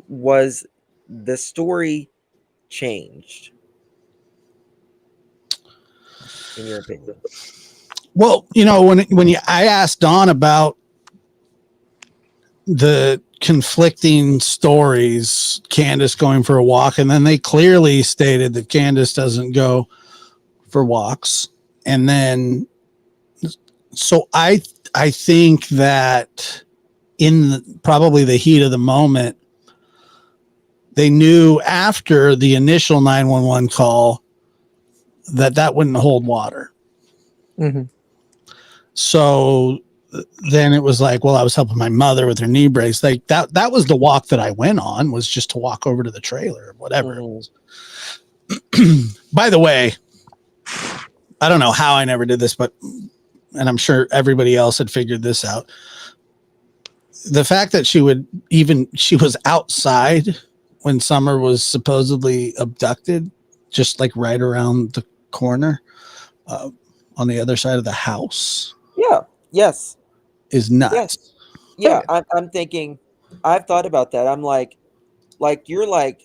was the story changed in your opinion?
Well, I asked Don about the conflicting stories, Candace going for a walk, and then they clearly stated that Candace doesn't go for walks. And then, so I think that in probably the heat of the moment, they knew after the initial 911 call that wouldn't hold water.
Mm-hmm.
So then it was like, well, I was helping my mother with her knee brace. Like that was the walk that I went on, was just to walk over to the trailer or whatever. By the way, I don't know how I never did this, but, and I'm sure everybody else had figured this out. The fact that she was outside when Summer was supposedly abducted, just like right around the corner, on the other side of the house.
Yeah. Yes.
Is nuts.
Yes. Yeah. I'm thinking, I've thought about that. I'm like you're like,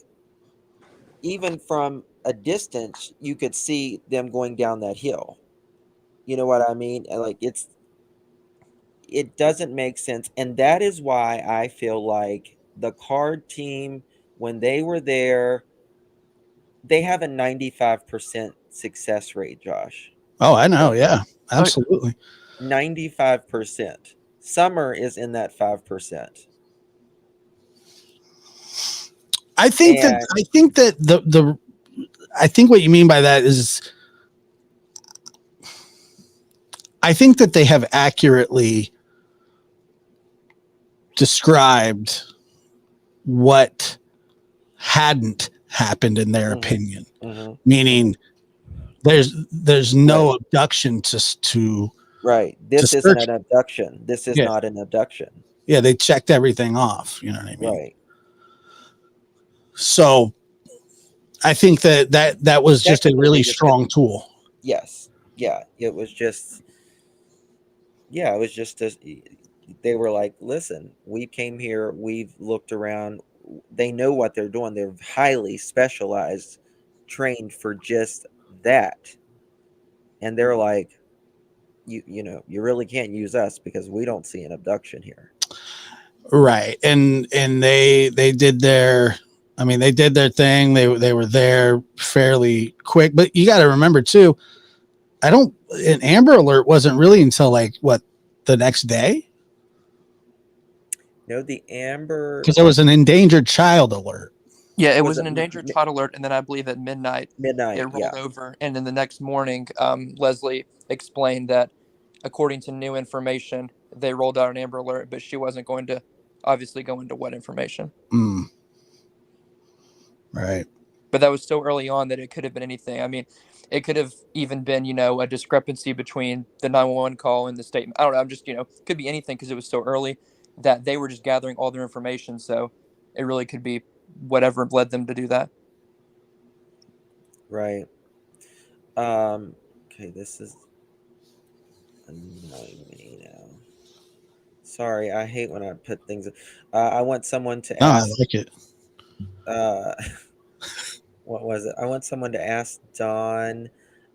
even from a distance, you could see them going down that hill. You know what I mean? Like it doesn't make sense. And that is why I feel like the card team, when they were there, they have a 95% success rate, Josh.
Oh, I know. Yeah, absolutely.
95%. Summer is in that 5%.
I think that I think what you mean by that is, I think that they have accurately described what hadn't happened in their opinion. Meaning there's no abduction to
right. This isn't an abduction. This is not an abduction.
Yeah, they checked everything off. You know what I mean?
Right.
So I think that was just a really strong tool.
Yes. Yeah. It was just they were like, listen, we came here, we've looked around. They know what they're doing. They're highly specialized, trained for just that. And they're like, you know, you really can't use us because we don't see an abduction here.
Right. And they did their, I mean, they did their thing. They were there fairly quick, but you got to remember too, an Amber Alert wasn't really until like what, the next day?
No, the Amber,
because there was an endangered child alert.
Yeah, it was an endangered child alert, and then I believe at midnight it rolled over, and then the next morning, Leslie explained that according to new information, they rolled out an Amber Alert, but she wasn't going to obviously go into what information.
Right.
But that was so early on that it could have been anything. I mean, it could have even been, a discrepancy between the 911 call and the statement. I don't know. I'm just, could be anything because it was so early that they were just gathering all their information. So it really could be whatever led them to do that.
Right. Okay, this is annoying me now. Sorry, I hate when I put things. I want someone to ask.
I like it.
What was it? I want someone to ask Don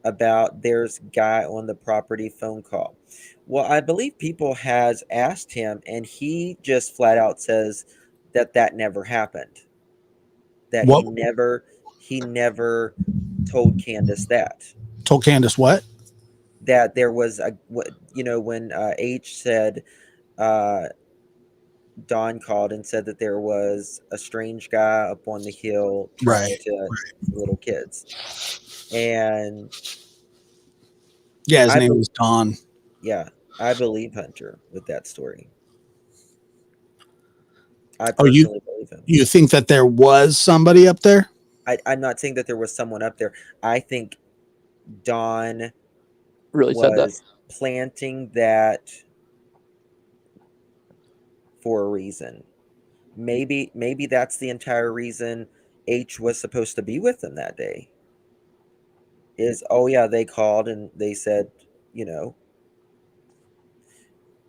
about there's guy on the property phone call. Well, I believe People has asked him, and he just flat out says that never happened. That
what?
he never told Candace that.
Told Candace what?
That there was when H said, Don called and said that there was a strange guy up on the hill talking to little kids. And
yeah, his name was Don.
Yeah, I believe Hunter with that story. I personally believe him.
You think that there was somebody up there?
I'm not saying that there was someone up there. I think Don
really said that,
planting that for a reason. Maybe that's the entire reason H was supposed to be with them that day. They called and they said,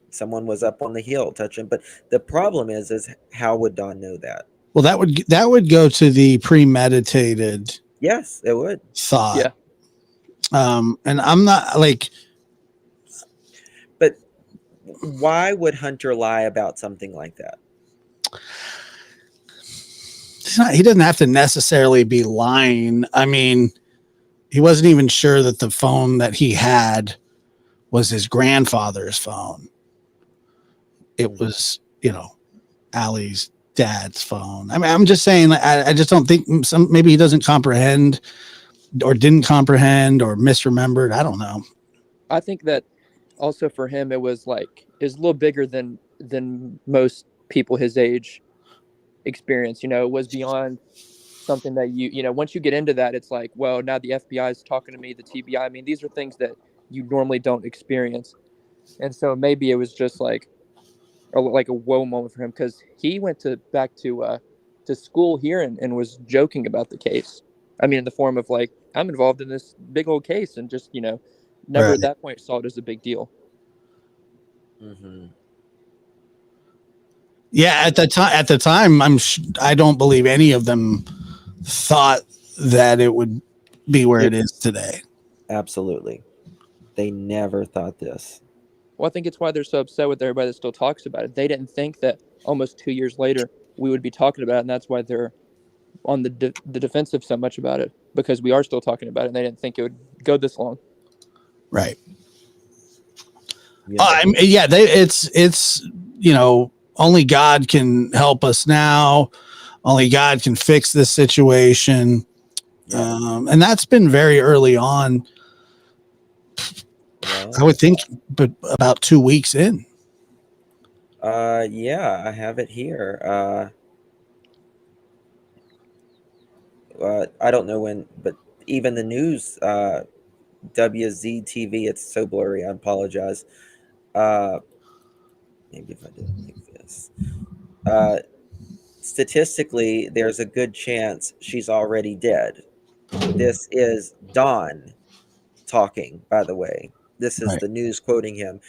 someone was up on the hill touching. But the problem is how would Don know that?
Well, that would go to the premeditated.
Yes, it would.
Thought.
Yeah.
And I'm not like.
But why would Hunter lie about something like that?
He doesn't have to necessarily be lying. I mean, he wasn't even sure that the phone that he had was his grandfather's phone. It was, Allie's dad's phone. I mean, I'm just saying, I just don't think maybe he doesn't comprehend or didn't comprehend or misremembered. I don't know.
I think that also for him it was a little bigger than most people his age experience. It was beyond something that once you get into that, it's like, well, now the FBI is talking to me, the TBI. I mean, these are things that you normally don't experience, and so maybe it was just like a whoa moment for him, because he went back to school here and was joking about the case. I mean, in the form of like, I'm involved in this big old case, and just never
Right.
at that point saw it as a big deal.
Mm-hmm.
Yeah, at the time, I don't believe any of them thought that it would be where it is today.
Absolutely. They never thought this.
Well, I think it's why they're so upset with everybody that still talks about it. They didn't think that almost 2 years later we would be talking about it, and that's why they're on the defensive so much about it, because we are still talking about it, and they didn't think it would go this long.
Right.
Yeah.
It's only God can help us now. Only God can fix this situation.
Yeah.
And that's been very early on.
Well,
I would think, but about 2 weeks in.
yeah, I have it here. I don't know when, but even the news, WZTV, it's so blurry. I apologize. Maybe if I did it like this. Statistically, there's a good chance she's already dead. This is Don talking, by the way. This is
Right.
the news quoting him.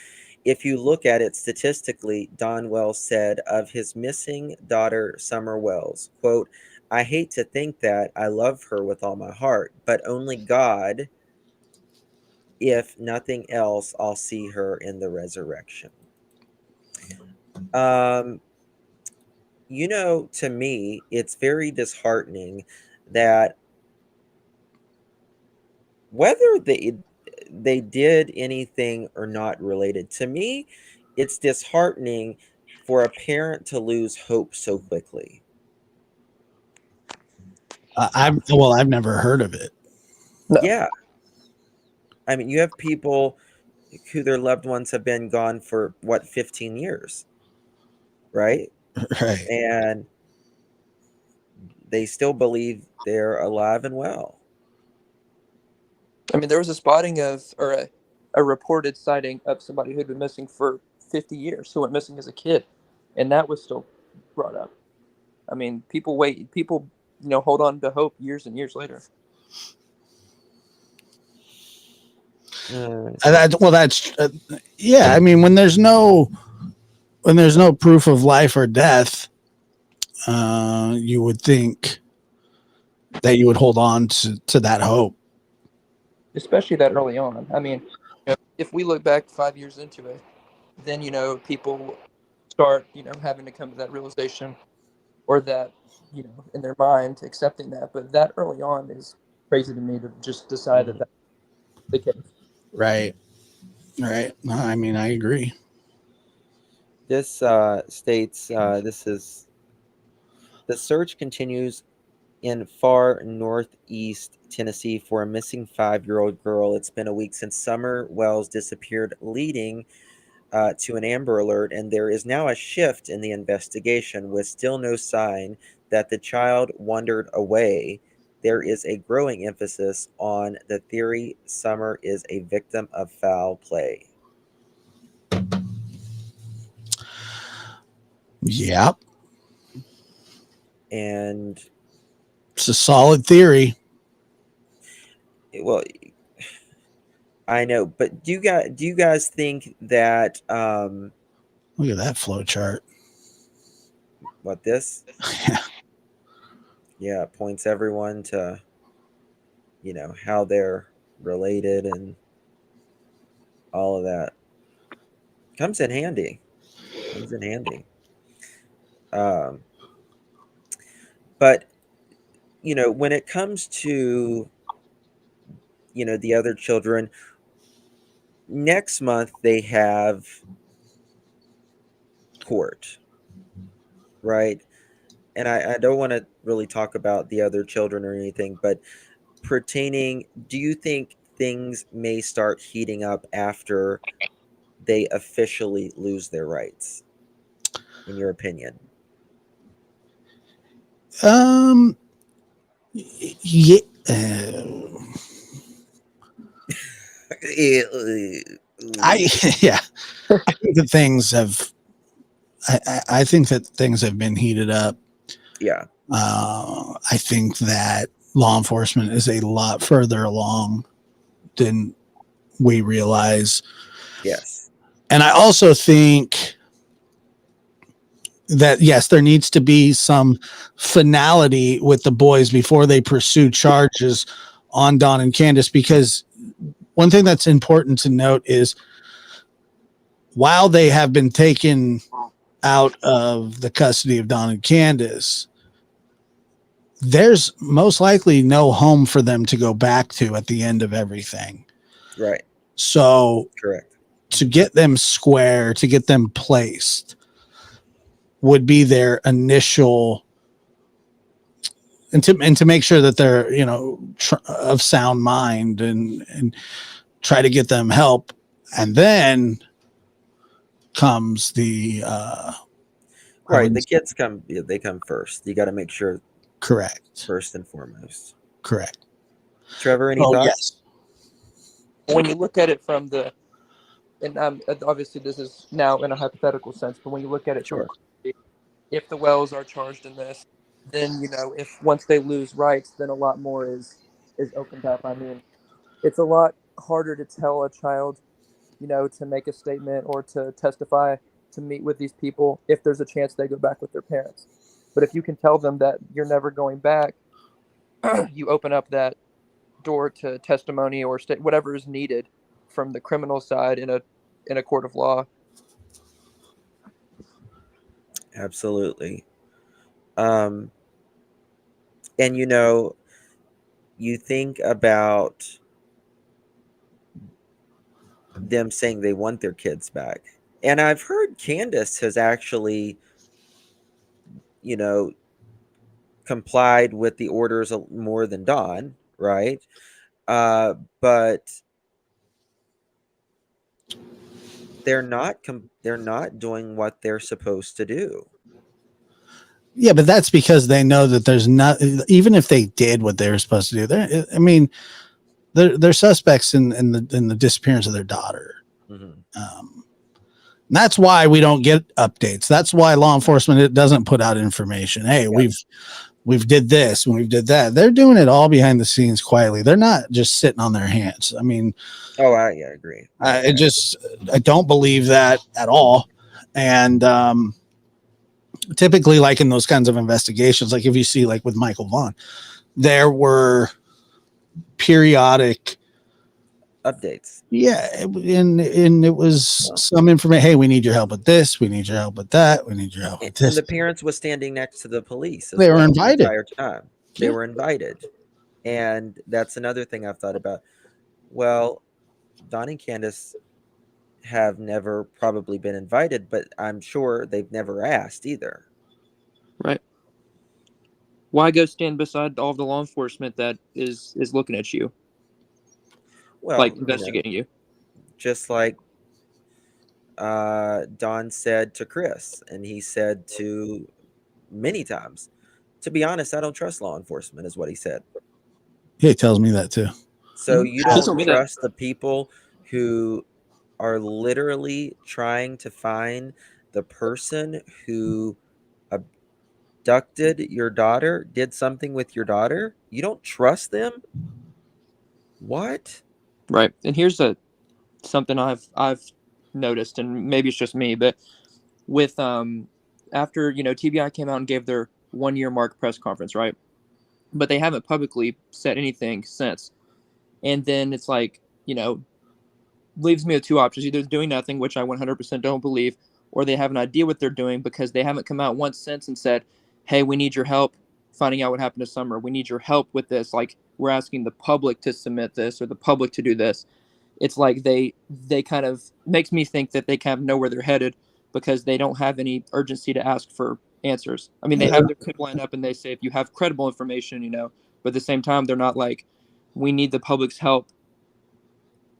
If you look at it statistically, Don Wells said of his missing daughter, Summer Wells, quote, I hate to think that I love her with all my heart, but only God, if nothing else, I'll see her in the resurrection. To me, it's very disheartening that whether they did anything or not related, to me, it's disheartening for a parent to lose hope so quickly.
I've never heard of it.
No.
Yeah. I mean, you have people who their loved ones have been gone for 15 years, right?
Right.
And they still believe they're alive and well.
I mean, there was a spotting or a reported sighting of somebody who'd been missing for 50 years, who went missing as a kid, and that was still brought up. I mean, people hold on to hope years and years later.
That's yeah. I mean, when there's no proof of life or death, you would think that you would hold on to that hope.
Especially that early on. I mean, if we look back 5 years into it, then people start having to come to that realization, or that in their mind accepting that. But that early on is crazy to me, to just decide that that's the case.
Right. Right. No, I mean, I agree.
This states this is the search continues in far northeast Tennessee for a missing 5-year-old girl. It's been a week since Summer Wells disappeared, leading to an Amber Alert, and there is now a shift in the investigation with still no sign that the child wandered away. There is a growing emphasis on the theory Summer is a victim of foul play.
Yep.
And
it's a solid theory.
Well, I know, but do you guys think that
look at that flow chart?
What this? Yeah, it points everyone to how they're related and all of that. Comes in handy. But when it comes to the other children. Next month they have court, right? And I don't want to really talk about the other children or anything, but do you think things may start heating up after they officially lose their rights, in your opinion?
Yeah. I yeah. I think that things have. I think that things have been heated up.
Yeah.
I think that law enforcement is a lot further along than we realize.
Yes.
And I also think that, yes, there needs to be some finality with the boys before they pursue charges on Don and Candace, because one thing that's important to note is while they have been taken out of the custody of Don and Candace, there's most likely no home for them to go back to at the end of everything.
Right.
So
Correct.
to get them square, to get them placed would be their initial, and to make sure that they're, of sound mind, and try to get them help. And then comes the,
right. The kids they come first. You got to make sure.
Correct.
First and foremost.
Correct.
Trevor, any thoughts?
Yes.
When you look at it from and obviously this is now in a hypothetical sense, but when you look at it,
sure.
If the Wells are charged in this, then if once they lose rights, then a lot more is opened up. I mean, it's a lot harder to tell a child, to make a statement or to testify, to meet with these people if there's a chance they go back with their parents. But if you can tell them that you're never going back, you open up that door to testimony or whatever is needed from the criminal side in a court of law.
Absolutely. And you think about them saying they want their kids back. And I've heard Candace has actually, complied with the orders more than Don, right? But they're not doing what they're supposed to do.
Yeah, but that's because they know that there's not, even if they did what they were supposed to do, they're suspects in the disappearance of their daughter.
Mm-hmm.
That's why we don't get updates. That's why law enforcement doesn't put out information. Hey,
yeah.
we've did this and we've did that. They're doing it all behind the scenes quietly. They're not just sitting on their hands. I mean,
I agree.
I don't believe that at all. And typically, like in those kinds of investigations, like if you see, like with Michael Vaughn, there were periodic
updates.
Yeah, and it was some information. Hey, we need your help with this. We need your help with that. We need your help with this.
And the parents was standing next to the police.
They were invited
the entire time. They were invited, and that's another thing I've thought about. Well, Don and Candace have never probably been invited, but I'm sure they've never asked either.
Right. Why go stand beside all of the law enforcement that is looking at you?
Well,
like investigating you.
Just like Don said to Chris, and he said to many times, to be honest, I don't trust law enforcement, is what he said.
He tells me that too.
So you don't trust the people who are literally trying to find the person who abducted your daughter, did something with your daughter? You don't trust them? What?
Right. And here's something I've noticed, and maybe it's just me, but with after TBI came out and gave their 1 year mark press conference, right? But they haven't publicly said anything since. And then it's like, leaves me with two options: either doing nothing, which I 100% don't believe, or they have an idea what they're doing because they haven't come out once since and said, hey, we need your help finding out what happened to Summer. We need your help with this. Like, we're asking the public to submit this or the public to do this. It's like they kind of makes me think that they kind of know where they're headed because they don't have any urgency to ask for answers. I mean, they have their tip line up and they say, if you have credible information, you know, but at the same time, they're not like, we need the public's help.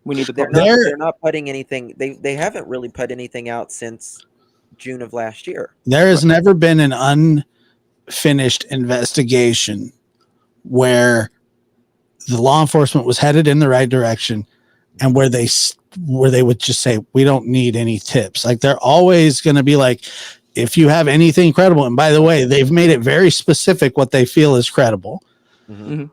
We need the
They're
public.
not. They're not putting anything. They haven't really put anything out since June of last year.
There has never been an unfinished investigation where the law enforcement was headed in the right direction and where they would just say, we don't need any tips. Like, they're always going to be like, if you have anything credible, and by the way, they've made it very specific what they feel is credible.
Mm-hmm.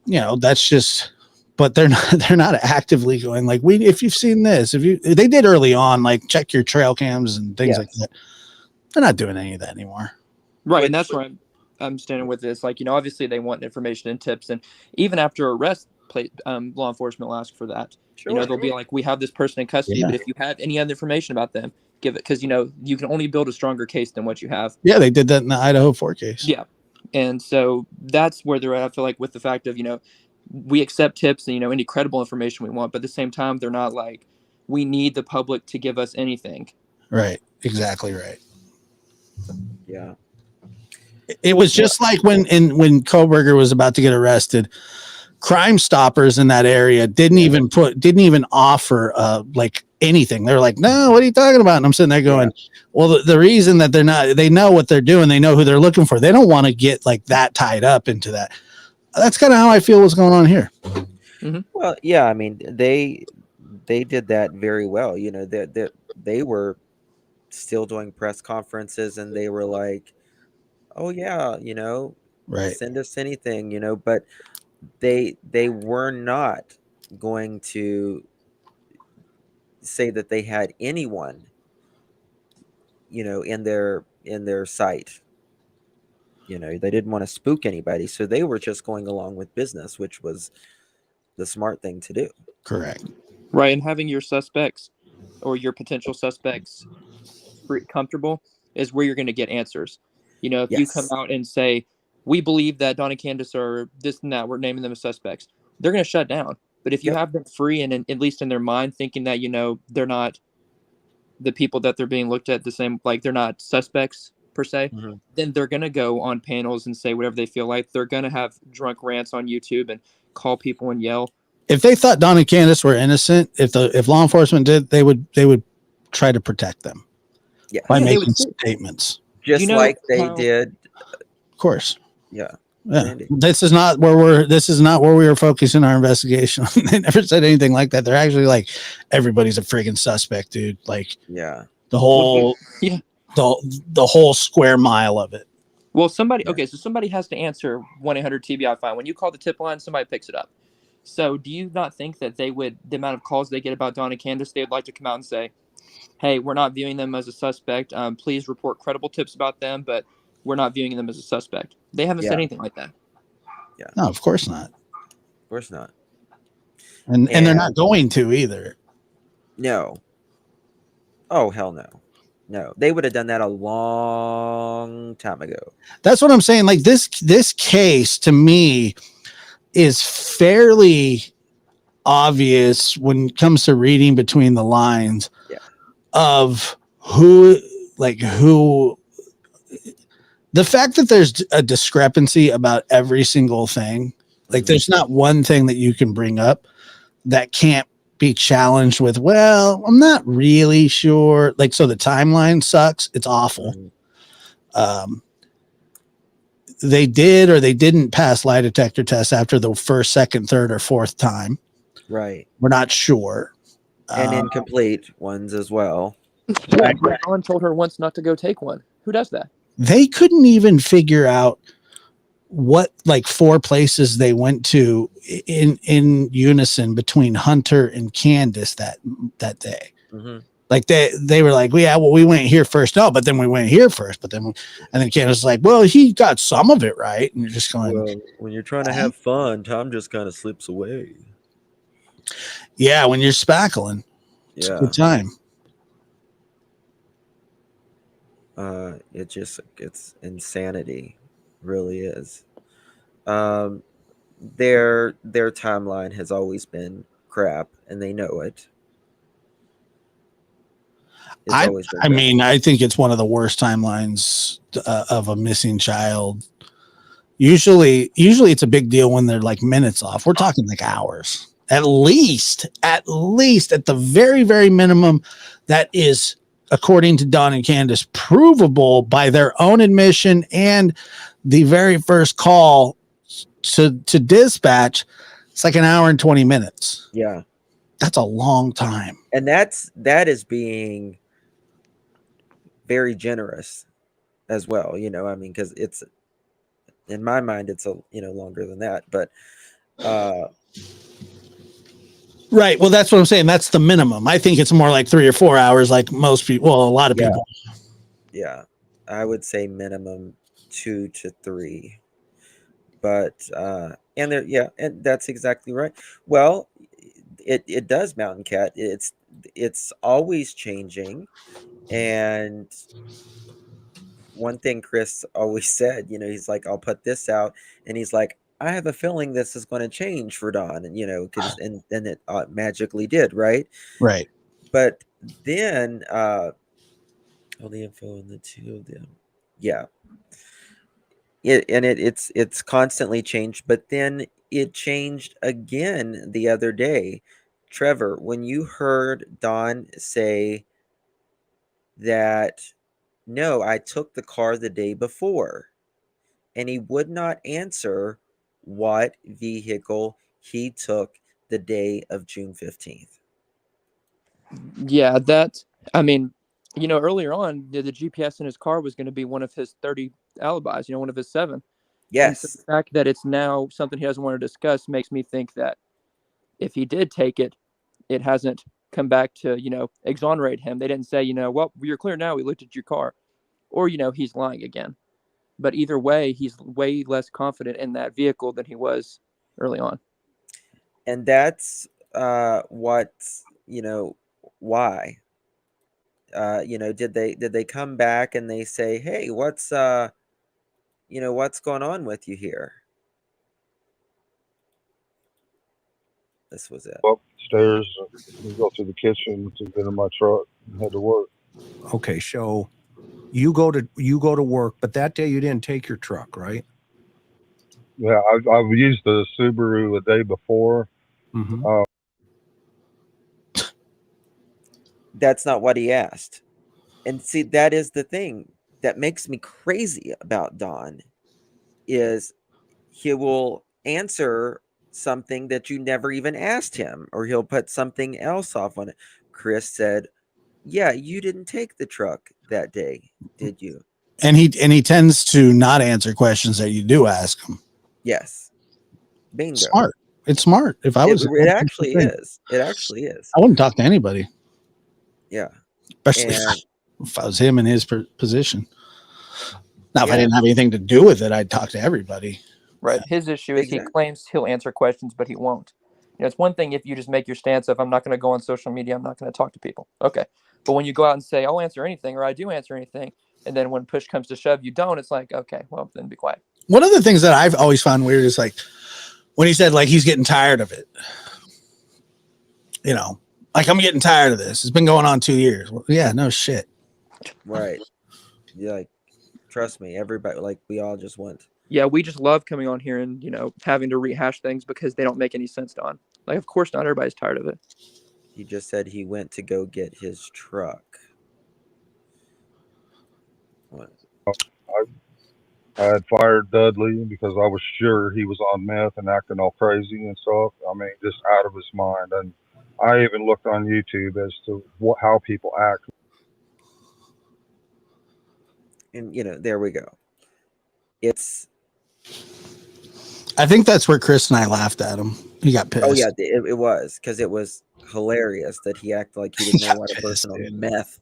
You know, that's just, but they're not actively going like, if you've seen this, they did early on, like check your trail cams and things like that. They're not doing any of that anymore.
Right. And that's where I'm standing with this. Like, you know, obviously they want information and tips, and even after arrest, law enforcement will ask for that.
Sure.
You know, they'll be like, we have this person in custody, but if you have any other information about them, give it, because, you know, you can only build a stronger case than what you have.
Yeah, they did that in the Idaho 4 case.
Yeah. And so that's where they're at. I feel like with the fact of, you know, we accept tips and, you know, any credible information we want, but at the same time, they're not like, we need the public to give us anything.
Right. Exactly right.
Yeah.
It was just like when Koberger was about to get arrested, Crime Stoppers in that area didn't even offer like anything. They're like, no, what are you talking about? And I'm sitting there going, well, the reason that they know what they're doing. They know who they're looking for. They don't want to get like that tied up into that. That's kind of how I feel what's going on here.
Mm-hmm.
Well, yeah, I mean, they did that very well. You know, they were still doing press conferences and they were like, oh yeah, you know, send us anything, you know, but they were not going to say that they had anyone, you know, in their sight. You know, they didn't want to spook anybody, so they were just going along with business, which was the smart thing to do.
Correct.
Right, and having your suspects or your potential suspects comfortable is where you're going to get answers. You know, if you come out and say, we believe that Don and Candace are this and that, we're naming them as suspects, they're going to shut down. But if you have them free and at least in their mind thinking that, you know, they're not the people that they're being looked at the same, like they're not suspects per se, then they're going to go on panels and say whatever they feel like. They're going to have drunk rants on YouTube and call people and yell.
If they thought Don and Candace were innocent, if law enforcement did, they would try to protect them by making statements.
Just you know like they did.
Of course.
Yeah.
This is not where we were focusing our investigation. They never said anything like that. They're actually like, everybody's a friggin' suspect, dude. Like, the whole the whole square mile of it.
Well, so somebody has to answer 1-800-TBI-FINE. When you call the tip line, somebody picks it up. So do you not think that the amount of calls they get about Don and Candace, they'd like to come out and say, hey, we're not viewing them as a suspect. Please report credible tips about them, but we're not viewing them as a suspect. They haven't said anything like that.
Yeah.
No, of course not.
Of course not.
And they're not going to either.
No. Oh, hell no. No, they would have done that a long time ago.
That's what I'm saying. Like this case to me is fairly obvious when it comes to reading between the lines of who, the fact that there's a discrepancy about every single thing. Like there's not one thing that you can bring up that can't be challenged with, well, I'm not really sure. Like, so the timeline sucks. It's awful. They did or they didn't pass lie detector tests after the first, second, third, or fourth time.
Right.
We're not sure.
And incomplete ones as well.
Yeah, Alan told her once not to go take one. Who does that?
They couldn't even figure out what like 4 places they went to in unison between Hunter and Candace that day. Like they were like, we went here first. No, but then we went here first. But then and then Candace was like, well, he got some of it right. And you're just going,
well, when you're trying to have fun, time just kind of slips away.
Yeah, when you're spackling, it's a good time.
It's insanity. really is. Their timeline has always been crap, and they know it. It's always been
I
crap.
mean, I think it's one of the worst timelines of a missing child. Usually it's a big deal when they're like minutes off. We're talking like hours. At least at the very, very minimum, that is, according to Don and Candace, provable by their own admission and the very first call to dispatch. It's like an hour and 20 minutes.
Yeah.
That's a long time.
And that is being very generous as well, you know. I mean, because it's, in my mind, it's longer than that, but
right. Well, that's what I'm saying. That's the minimum. I think it's more like 3 or 4 hours, like most people. Well, a lot of people.
Yeah, I would say minimum 2 to 3. But and there, yeah, and that's exactly right. Well, it does, Mountain Cat. It's always changing, and one thing Chris always said, he's like, I'll put this out, and he's like, I have a feeling this is going to change for Don, and and then it magically did, right?
Right.
But then all the info on the two of them, yeah, it's constantly changed. But then it changed again the other day. Trevor, when you heard Don say that, no, I took the car the day before, and he would not answer what vehicle he took the day of June 15th.
Yeah, I mean, earlier on, the GPS in his car was going to be one of his 30 alibis, one of his 7. And so the
Yes.
fact that it's now something he doesn't want to discuss makes me think that if he did take it, it hasn't come back to, exonerate him. They didn't say, well, you're clear now. We looked at your car. Or, he's lying again. But either way, he's way less confident in that vehicle than he was early on.
And that's what, why. Did they come back and they say, hey, what's going on with you here? This was it.
Up stairs, we go to the kitchen to get in my truck and head to work.
Okay, so you go to work, but that day you didn't take your truck, right?
Yeah, I've used the Subaru the day before.
Mm-hmm.
That's not what he asked. And see, that is the thing that makes me crazy about Don, is he will answer something that you never even asked him, or he'll put something else off on it. Chris said, yeah, you didn't take the truck that day, did you?
And he tends to not answer questions that you do ask him.
Yes. Bingo.
Smart. It's smart. If I was,
it actually is. It actually is.
I wouldn't talk to anybody.
Yeah.
Especially
And
if I was him in his position. Now, if I didn't have anything to do with it, I'd talk to everybody.
Right. His issue is he claims he'll answer questions, but he won't. It's one thing if you just make your stance of, I'm not going to go on social media, I'm not going to talk to people. Okay. But when you go out and say, I'll answer anything, or I do answer anything, and then when push comes to shove, you don't, it's like, okay, well, then be quiet.
One of the things that I've always found weird is like when he said like he's getting tired of it. Like, I'm getting tired of this. It's been going on 2 years. Well, yeah, no shit.
Right. Yeah, like, trust me, everybody, like, we all just want.
Yeah, we just love coming on here and, having to rehash things because they don't make any sense, Don. Like, of course not everybody's tired of it.
He just said he went to go get his truck. What?
I had fired Dudley because I was sure he was on meth and acting all crazy and stuff. I mean, just out of his mind. And I even looked on YouTube as to how people act.
And, there we go.
I think that's where Chris and I laughed at him. He got pissed.
Oh, yeah, it was, because it was hilarious that he acted like he didn't know what a person on meth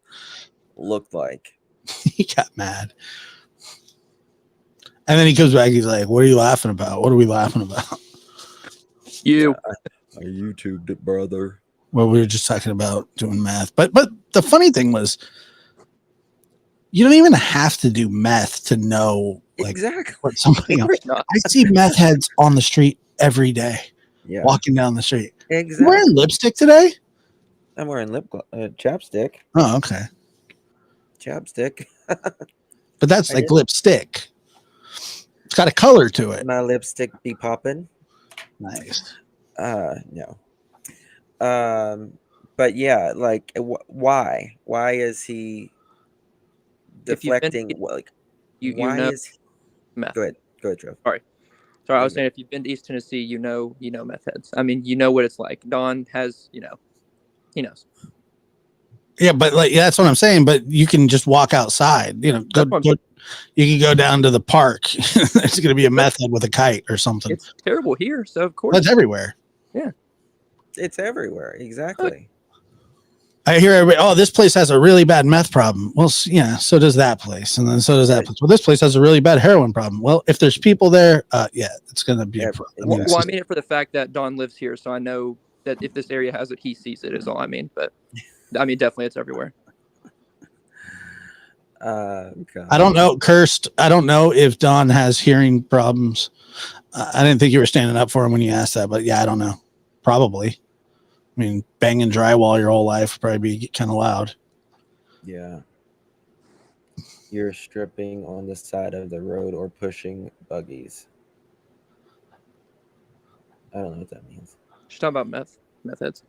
looked like.
He got mad. And then he comes back, he's like, what are you laughing about? What are we laughing about?
You.
Yeah, I YouTubed it, brother.
Well, we were just talking about doing math. But the funny thing was, You don't even have to do meth to know like
Exactly.
what somebody
Of
else.
course not.
I see meth heads on the street every day,
Yeah.
walking down the street. You
Exactly.
wearing lipstick today?
I'm wearing chapstick.
Oh, okay.
Chapstick.
But that's
I
like
did.
lipstick. It's got a color to it.
My lipstick be popping.
Nice.
No. But yeah, like, why? Why is he
If you've been,
deflecting? Like,
you
why
know
is?
meth.
Go ahead, Trev.
Sorry, I was saying if you've been to East Tennessee, you know meth heads. I mean, you know what it's like. Don has, he knows.
Yeah, but like that's what I'm saying. But you can just walk outside. You know,
That's what I'm saying.
you can go down to the park. There's going to be a meth head with a kite or something.
It's terrible here, so of course.
That's everywhere.
Yeah.
It's everywhere. Exactly.
I hear everybody, oh, this place has a really bad meth problem. Well, yeah, so does that place. And then so does that place. Well, this place has a really bad heroin problem. Well, if there's people there, yeah, it's going to be a problem.
Well, I mean it for the fact that Don lives here, so I know that if this area has it, he sees it is all I mean. But I mean, definitely it's everywhere.
I don't know, Cursed. I don't know if Don has hearing problems. I didn't think you were standing up for him when you asked that, but yeah, I don't know. Probably. I mean, banging drywall your whole life would probably be kind of loud.
Yeah. You're stripping on the side of the road or pushing buggies. I don't know what that means.
She's talking about meth heads.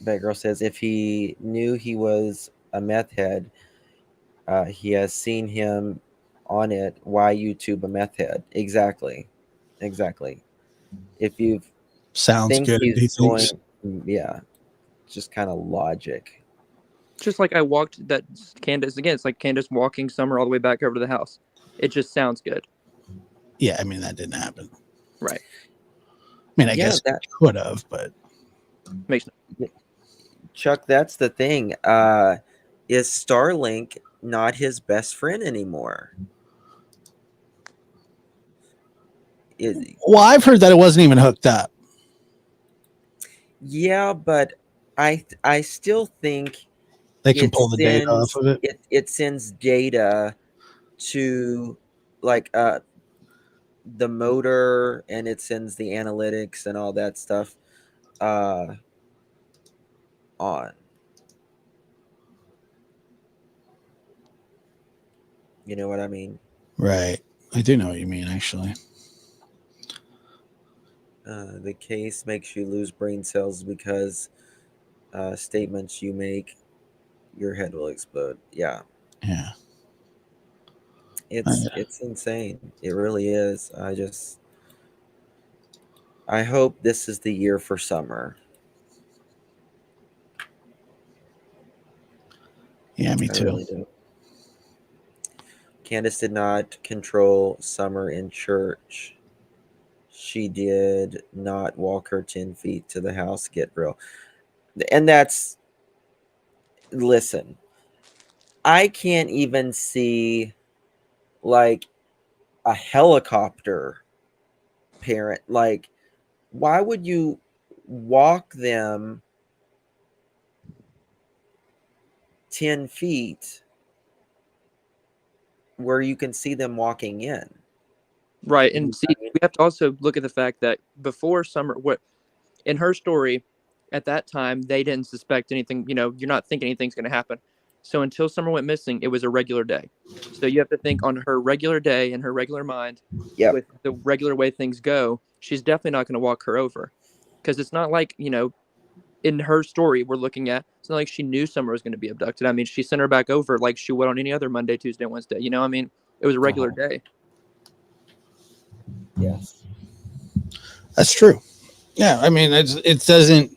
That girl says if he knew he was a meth head, he has seen him on it. Why YouTube a meth head? Exactly. If you've
sounds good,
he's doing, yeah, just kind of logic.
Just like I walked that Candace again. It's like Candace walking Summer all the way back over to the house. It just sounds good.
Yeah, I mean that didn't happen.
Right.
I mean, I guess that could have, but
makes no.
Chuck, that's the thing. Is Starlink not his best friend anymore?
Well, I've heard that it wasn't even hooked up.
Yeah, but I still think
they can pull the data off of it.
It sends data to like the motor, and it sends the analytics and all that stuff on. You know what I mean?
Right. I do know what you mean, actually.
The case makes you lose brain cells because statements you make, your head will explode. Yeah.
Yeah.
It's insane. It really is. I hope this is the year for Summer.
Yeah, me too.
I really do. Candace did not control Summer in church. She did not walk her 10 feet to the house. Get real. And that's, listen, I can't even see like a helicopter parent. Like, why would you walk them 10 feet where you can see them walking in?
Right. And see, we have to also look at the fact that before Summer, what in her story at that time, they didn't suspect anything. You're not thinking anything's going to happen. So until Summer went missing, it was a regular day. So you have to think on her regular day in her regular mind, with the regular way things go, she's definitely not going to walk her over, because it's not like, in her story we're looking at, it's not like she knew Summer was going to be abducted. I mean, she sent her back over like she would on any other Monday, Tuesday, Wednesday. I mean, it was a regular day.
Yes.
That's true. Yeah, I mean, it doesn't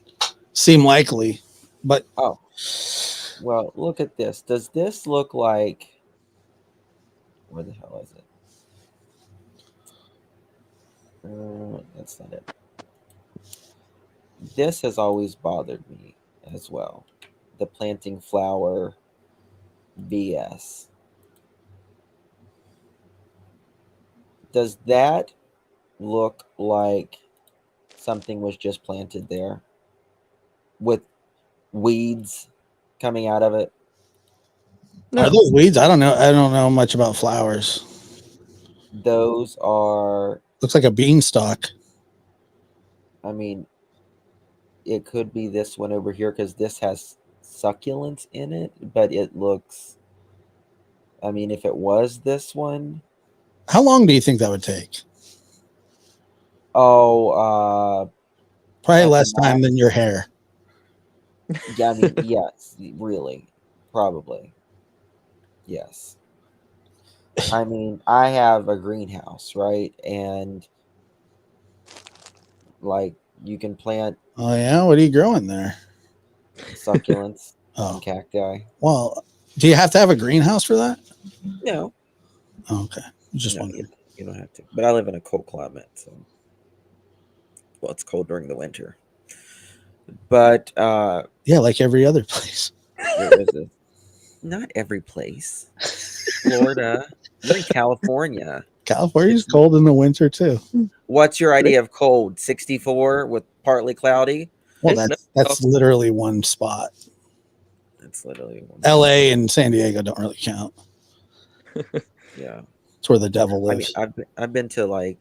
seem likely, but
well, look at this. Does this look like, where the hell is it? That's not it. This has always bothered me as well. The planting flower BS. Does that look like something was just planted there with weeds coming out of it?
No.
Are those weeds? I don't know. I don't know much about flowers.
Those are,
Looks like a beanstalk.
I mean, it could be this one over here because this has succulents in it, but it looks, I mean, if it was this one,
How long do you think that would take?
oh,
Probably
at the
less time than
max,
your hair.
yeah, I mean, yes, really, probably, yes. I mean, I have a greenhouse, right? And like you can plant
Oh yeah, what are you growing there?
succulents
Oh,
and cacti.
well, do you have to have a greenhouse for that?
No,
Oh, okay, just
no,
wondering.
you don't have to. But I live in a cold climate, so well, it's cold during the winter. But
Yeah, like every other place.
what was it? Not every place. Florida. You're in California.
California's
It's
cold in the winter too.
what's your idea of cold? 64 with partly cloudy?
Well,
It's no-
that's literally one spot.
It's literally one.
LA and San Diego don't really count.
Yeah.
It's where the devil
I mean,
lives.
I've been to like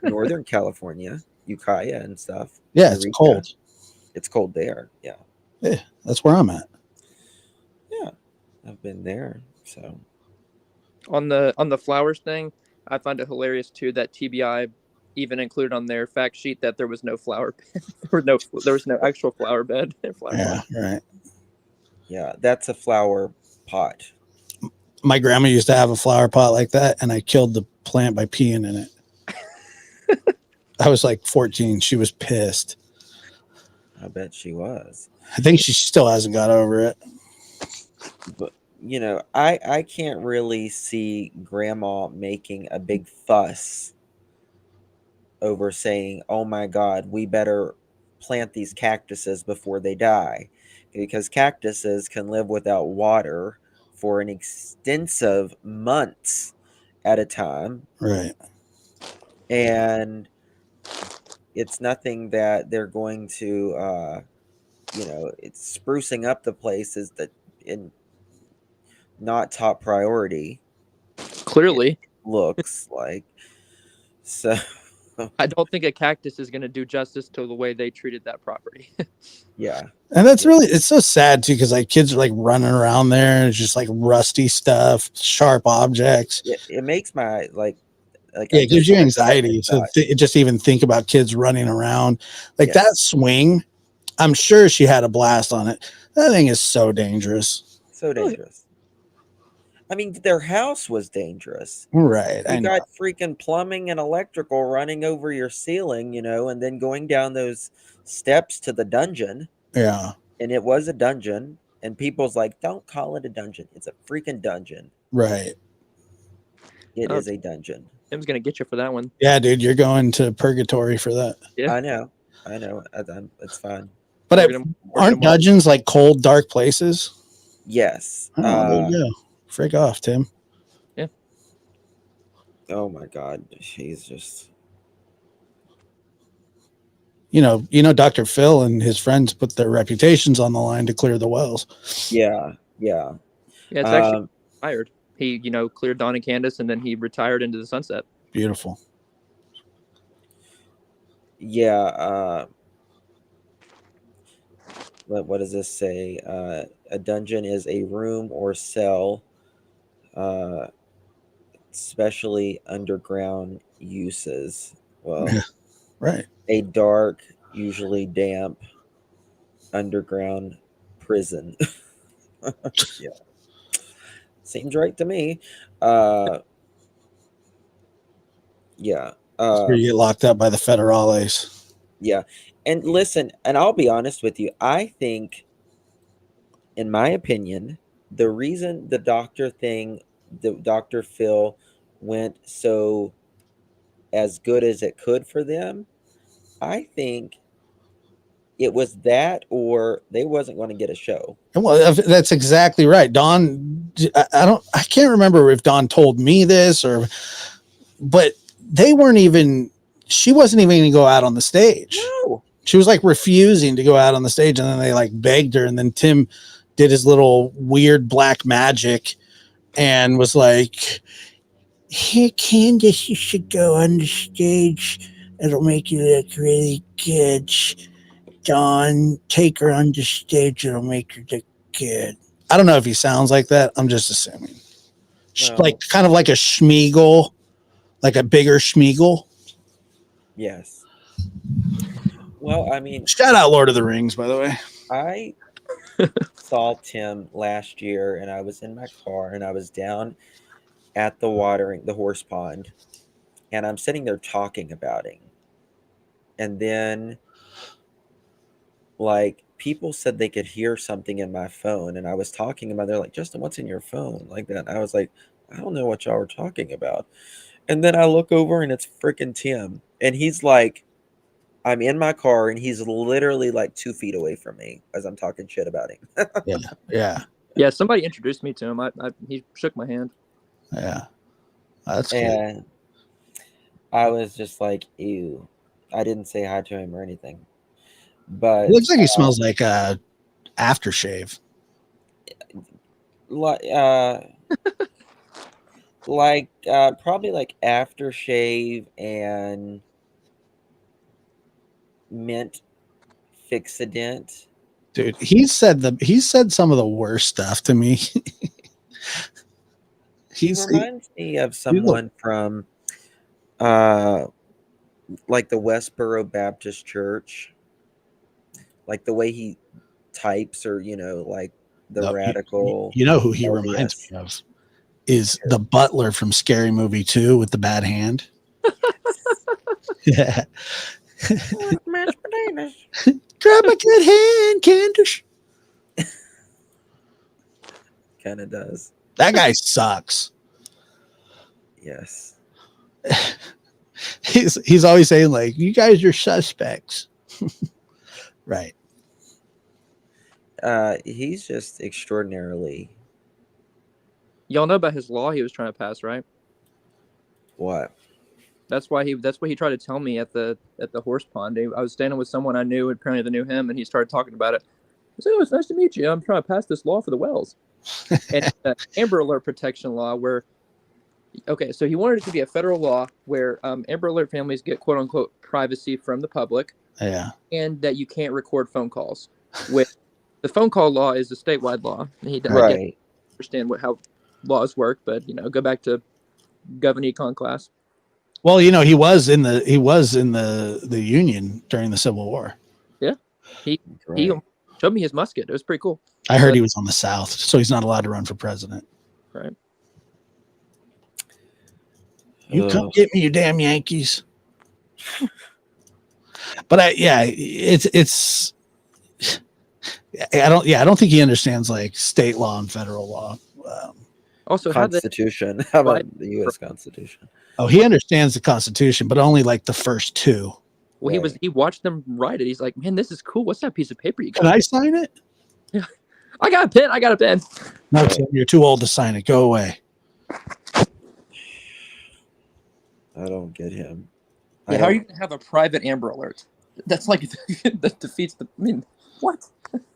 Northern California, Ukiah and stuff.
Yeah, it's
Eureka.
cold.
It's cold there. Yeah.
Yeah, that's where I'm at.
Yeah. I've been there. So
on the flowers thing, I find it hilarious too that TBI even included on their fact sheet that there was no flower bed. there was no actual flower bed. Flower
Yeah,
pot.
right.
yeah, that's a flower pot.
My grandma used to have a flower pot like that, and I killed the plant by peeing in it. I was like 14. She was pissed.
I bet she was.
I think she still hasn't got over it.
But you know, I can't really see grandma making a big fuss over saying, "Oh my God, we better plant these cactuses before they die," because cactuses can live without water for an extensive months at a time,
Right.
and it's nothing that they're going to, it's sprucing up the place is that in not top priority.
Clearly,
Looks like so.
I don't think a cactus is going to do justice to the way they treated that property.
Yeah.
And that's really, it's so sad too, because like kids are like running around there and it's just like rusty stuff, sharp objects.
It makes my like
Yeah, it gives you anxiety to just even think about kids running around. Like that swing, I'm sure she had a blast on it. That thing is so dangerous.
So dangerous. I mean, their house was dangerous.
Right.
You got freaking plumbing and electrical running over your ceiling, and then going down those steps to the dungeon.
Yeah.
And it was a dungeon. And people's like, don't call it a dungeon. It's a freaking dungeon.
Right.
It is a dungeon.
Tim's going to get you for that one.
Yeah, dude, you're going to purgatory for that.
Yeah.
I know. It's fine.
But aren't dungeons like cold, dark places?
Yes.
Oh, there you go. Freak off, Tim.
Yeah.
Oh my God. He's just.
Dr. Phil and his friends put their reputations on the line to clear the wells.
Yeah.
Yeah, it's actually retired. He, cleared Don and Candace, and then he retired into the sunset.
Beautiful.
Yeah. What does this say? A dungeon is a room or cell, especially underground uses. Well,
right.
A dark, usually damp, underground prison. Yeah. Seems right to me. Yeah.
Where you get locked up by the federales.
Yeah. And listen, and I'll be honest with you, I think, in my opinion, the reason the Dr. Phil went so as good as it could for them, I think it was that, or they wasn't going to get a show.
Well, that's exactly right. Dawn, I can't remember if Dawn told me this but she wasn't even going to go out on the stage.
No.
She was like refusing to go out on the stage, and then they like begged her, and then Tim did his little weird black magic and was like, "Here, Candace, you should go on the stage. It'll make you look really good. Dawn, take her on the stage. It'll make her look good." I don't know if he sounds like that. I'm just assuming.
Well,
Like kind of like a Schmeagle, like a bigger Schmeagle.
yes. Well, I mean,
Shout out Lord of the Rings, by the way.
I saw Tim last year, and I was in my car, and I was down at the horse pond, and I'm sitting there talking about him. And then, like, people said they could hear something in my phone, and I was talking about. They're like, "Justin, what's in your phone?" Like that. And I was like, "I don't know what y'all were talking about." And then I look over, and it's freaking Tim, and he's like, I'm in my car, and he's literally like 2 feet away from me as I'm talking shit about him.
Yeah.
Yeah, somebody introduced me to him. He shook my hand.
Yeah. That's good.
And I was just like, ew. I didn't say hi to him or anything. But
It looks like he smells like aftershave.
Probably like aftershave and mint fixident.
Dude, he said some of the worst stuff to me.
He reminds me of someone from like the Westboro Baptist Church. Like the way he types, or like the radical.
You know who he
LDS.
reminds me of is the butler from Scary Movie 2 with the bad hand. Yeah.
Mashed potatoes.
Grab a good hand, Candace.
Kind of does.
That guy sucks.
Yes.
He's always saying like, "You guys are suspects." Right.
He's just extraordinarily.
Y'all know about his law he was trying to pass, right?
What?
That's what he tried to tell me at the horse pond. I was standing with someone I knew, apparently they knew him, and he started talking about it. I said, "Oh, it's nice to meet you. I'm trying to pass this law for the wells." And it's the Amber Alert protection law where, okay, so he wanted it to be a federal law where Amber Alert families get quote unquote privacy from the public.
Yeah.
And that you can't record phone calls. With the phone call law is a statewide law. I
Right.
understand how laws work, but go back to Gov Econ class.
Well, he was in the Union during the Civil War.
Yeah. He showed me his musket. It was pretty cool.
I heard he was on the South, so he's not allowed to run for president.
Right.
You come get me, you damn Yankees. But I don't think he understands like state law and federal law.
Also,
Constitution. How about the U.S. Constitution?
Oh, he understands the Constitution, but only like the first two.
Well, he watched them write it. He's like, "Man, this is cool. What's that piece of paper you got?"
Can I sign it?
Yeah. I got a pen.
No, Tim, you're too old to sign it. Go away.
I don't get him.
Yeah, how are you gonna have a private Amber Alert? That's like that defeats the. I mean, what?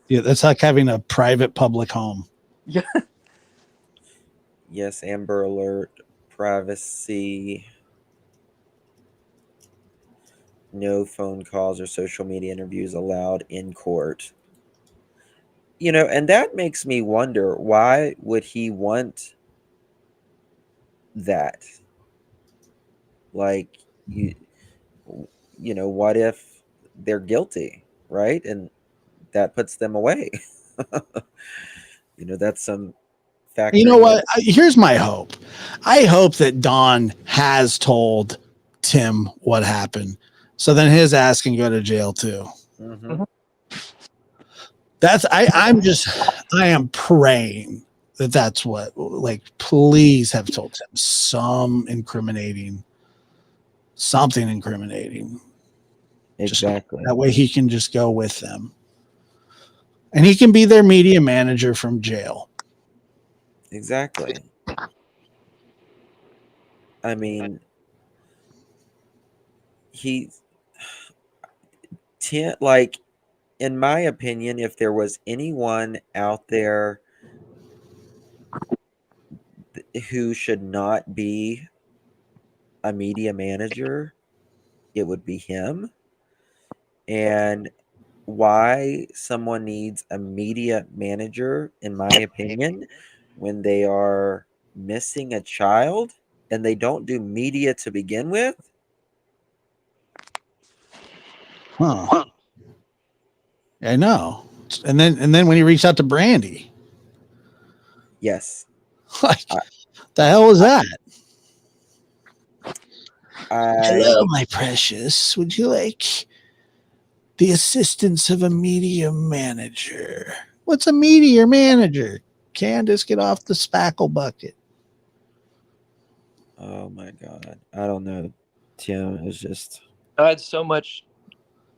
Yeah, that's like having a private public home.
Yeah.
Yes, Amber Alert, privacy, no phone calls or social media interviews allowed in court. And that makes me wonder, why would he want that? Like, what if they're guilty, right? And that puts them away. That's some factor.
You know what? Here's my hope. I hope that Don has told Tim what happened, so then his ass can go to jail too.
Mm-hmm.
I am praying that's what, like, please have told him something incriminating.
Exactly.
That way he can just go with them. And he can be their media manager from jail.
Exactly. I mean, in my opinion, if there was anyone out there who should not be a media manager, it would be him. And why someone needs a media manager, in my opinion, when they are missing a child and they don't do media to begin with.
Huh. I know. And then when he reached out to Brandy,
Yes.
like, the hell was that? Hello,
I
my precious. Would you like the assistance of a media manager? What's a media manager? Candace, get off the spackle bucket.
oh my God. I don't know, Tim. It was just
I had so much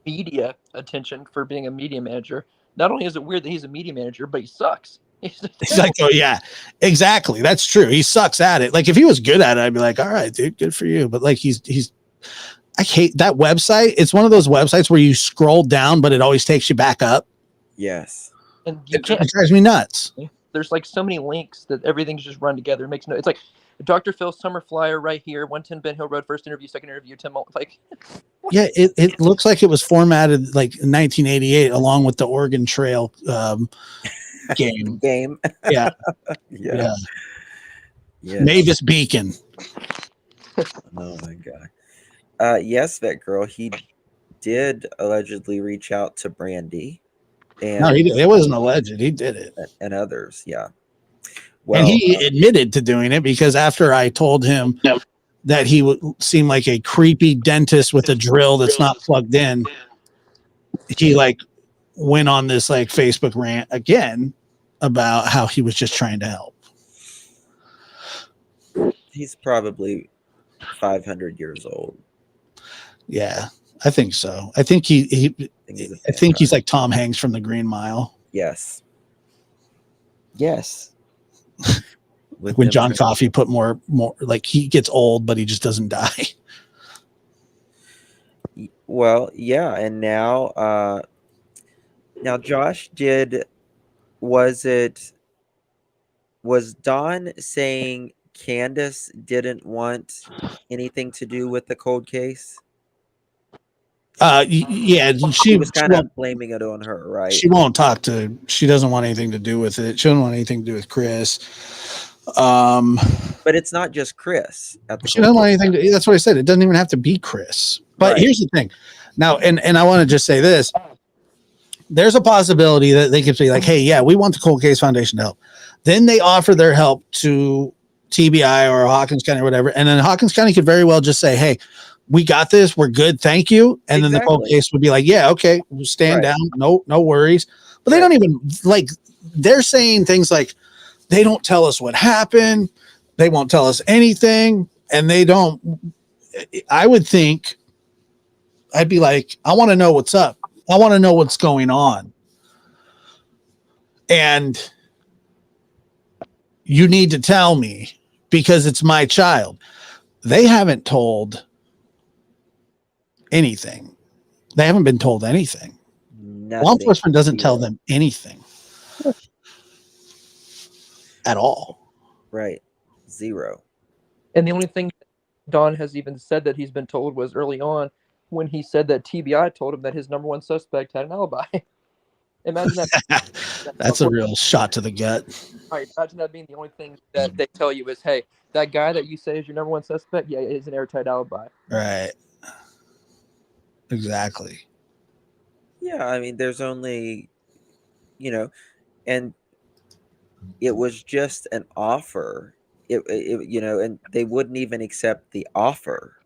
media attention for being a media manager. Not only is it weird that he's a media manager, but he sucks. He's
He's like, oh yeah, exactly. That's true. He sucks at it. Like if he was good at it, I'd be like, all right, dude, good for you. But like he's I hate that website. It's one of those websites where you scroll down, but it always takes you back up.
yes.
and you
It
can't.
drives me nuts.
There's like so many links that everything's just run together. It makes no. It's like Dr. Phil summer flyer right here. 110 Ben Hill Road. First interview, second interview. Tim. Like,
Yeah, it looks like it was formatted like in 1988 along with the Oregon Trail game.
Game.
Yeah.
Yeah. Yes.
Mavis Beacon.
Oh my God. Yes, that girl. He did allegedly reach out to Brandy, and
No, it wasn't alleged. He did it.
and others. Yeah.
And he admitted to doing it because after I told him that he would seem like a creepy dentist with a drill that's not plugged in, he like went on this like Facebook rant again about how he was just trying to help.
he's probably 500 years old.
Yeah, I think so. I think I think he's like Tom Hanks from the Green Mile.
Yes. Yes. With
When
them
John
trying-
Coffey put more like he gets old, but he just doesn't die.
Well, yeah, and now Josh was Dawn saying Candace didn't want anything to do with the cold case?
Yeah,
She
she
was kind of blaming it on her, right?
She won't talk to. She doesn't want anything to do with it. She doesn't want anything to do with Chris.
But it's not just Chris at the
She doesn't want anything to. That's what I said. It doesn't even have to be Chris. But
Right.
here's the thing. Now, and I want to just say this. There's a possibility that they could be like, hey, yeah, we want the Cold Case Foundation to help. Then they offer their help to TBI or Hawkins County or whatever. And then Hawkins County could very well just say, hey, we got this. We're good. Thank you. And then the Cold
Exactly.
Case would be like, yeah, okay, we'll stand
Right.
down. No worries. But they
Right.
don't even like, they're saying things like, they don't tell us what happened. They won't tell us anything. And they don't, I would think, I'd be like, I want to know what's up. I want to know what's going on. And you need to tell me because it's my child. They haven't told anything. They haven't been told anything. Law
Nothing.
enforcement doesn't tell
Zero.
them anything at all.
Right. Zero.
and the only thing Don has even said that he's been told was early on when he said that TBI told him that his number one suspect had an alibi. Imagine that.
That's a real shot to the gut.
Right. Imagine that being the only thing that they tell you is, hey, that guy that you say is your number one suspect, yeah, is an airtight alibi.
Right. Exactly.
Yeah, I mean, there's only, and it was just an offer. And they wouldn't even accept the offer.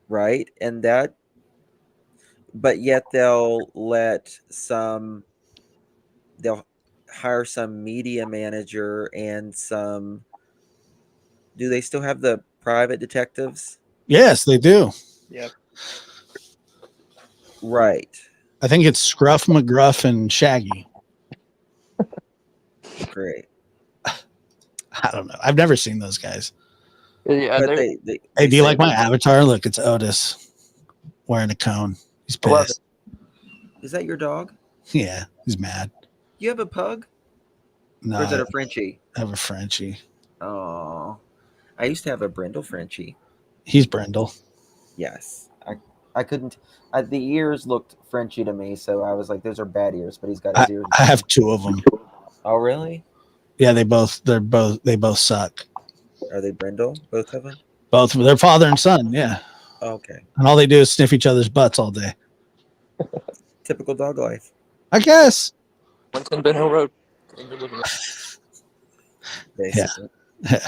Right? And but yet they'll hire some media manager and do they still have the private detectives?
Yes, they do.
Yep.
Right.
I think it's Scruff, McGruff, and Shaggy.
Great.
I don't know. I've never seen those guys.
Yeah,
But
they're-
Hey, do you
say
like my
they-
avatar? Look, it's Otis wearing a cone. He's
I love
pissed.
Is that your dog?
Yeah, he's mad.
You have a pug?
No,
Or is
I
it a Frenchie?
have a Frenchie.
Oh, I used to have a Brindle Frenchie.
He's Brindle.
Yes. I couldn't. The ears looked Frenchy to me, so I was like, "Those are bad ears." But he's got his ears.
I have two of them.
Oh, really?
Yeah, they both suck.
Are they Brindle? Both of them?
Both their father and son. Yeah,
Okay.
and all they do is sniff each other's butts all day.
Typical dog life.
I guess.
Once on Ben Hill Road.
Basically.
Yeah.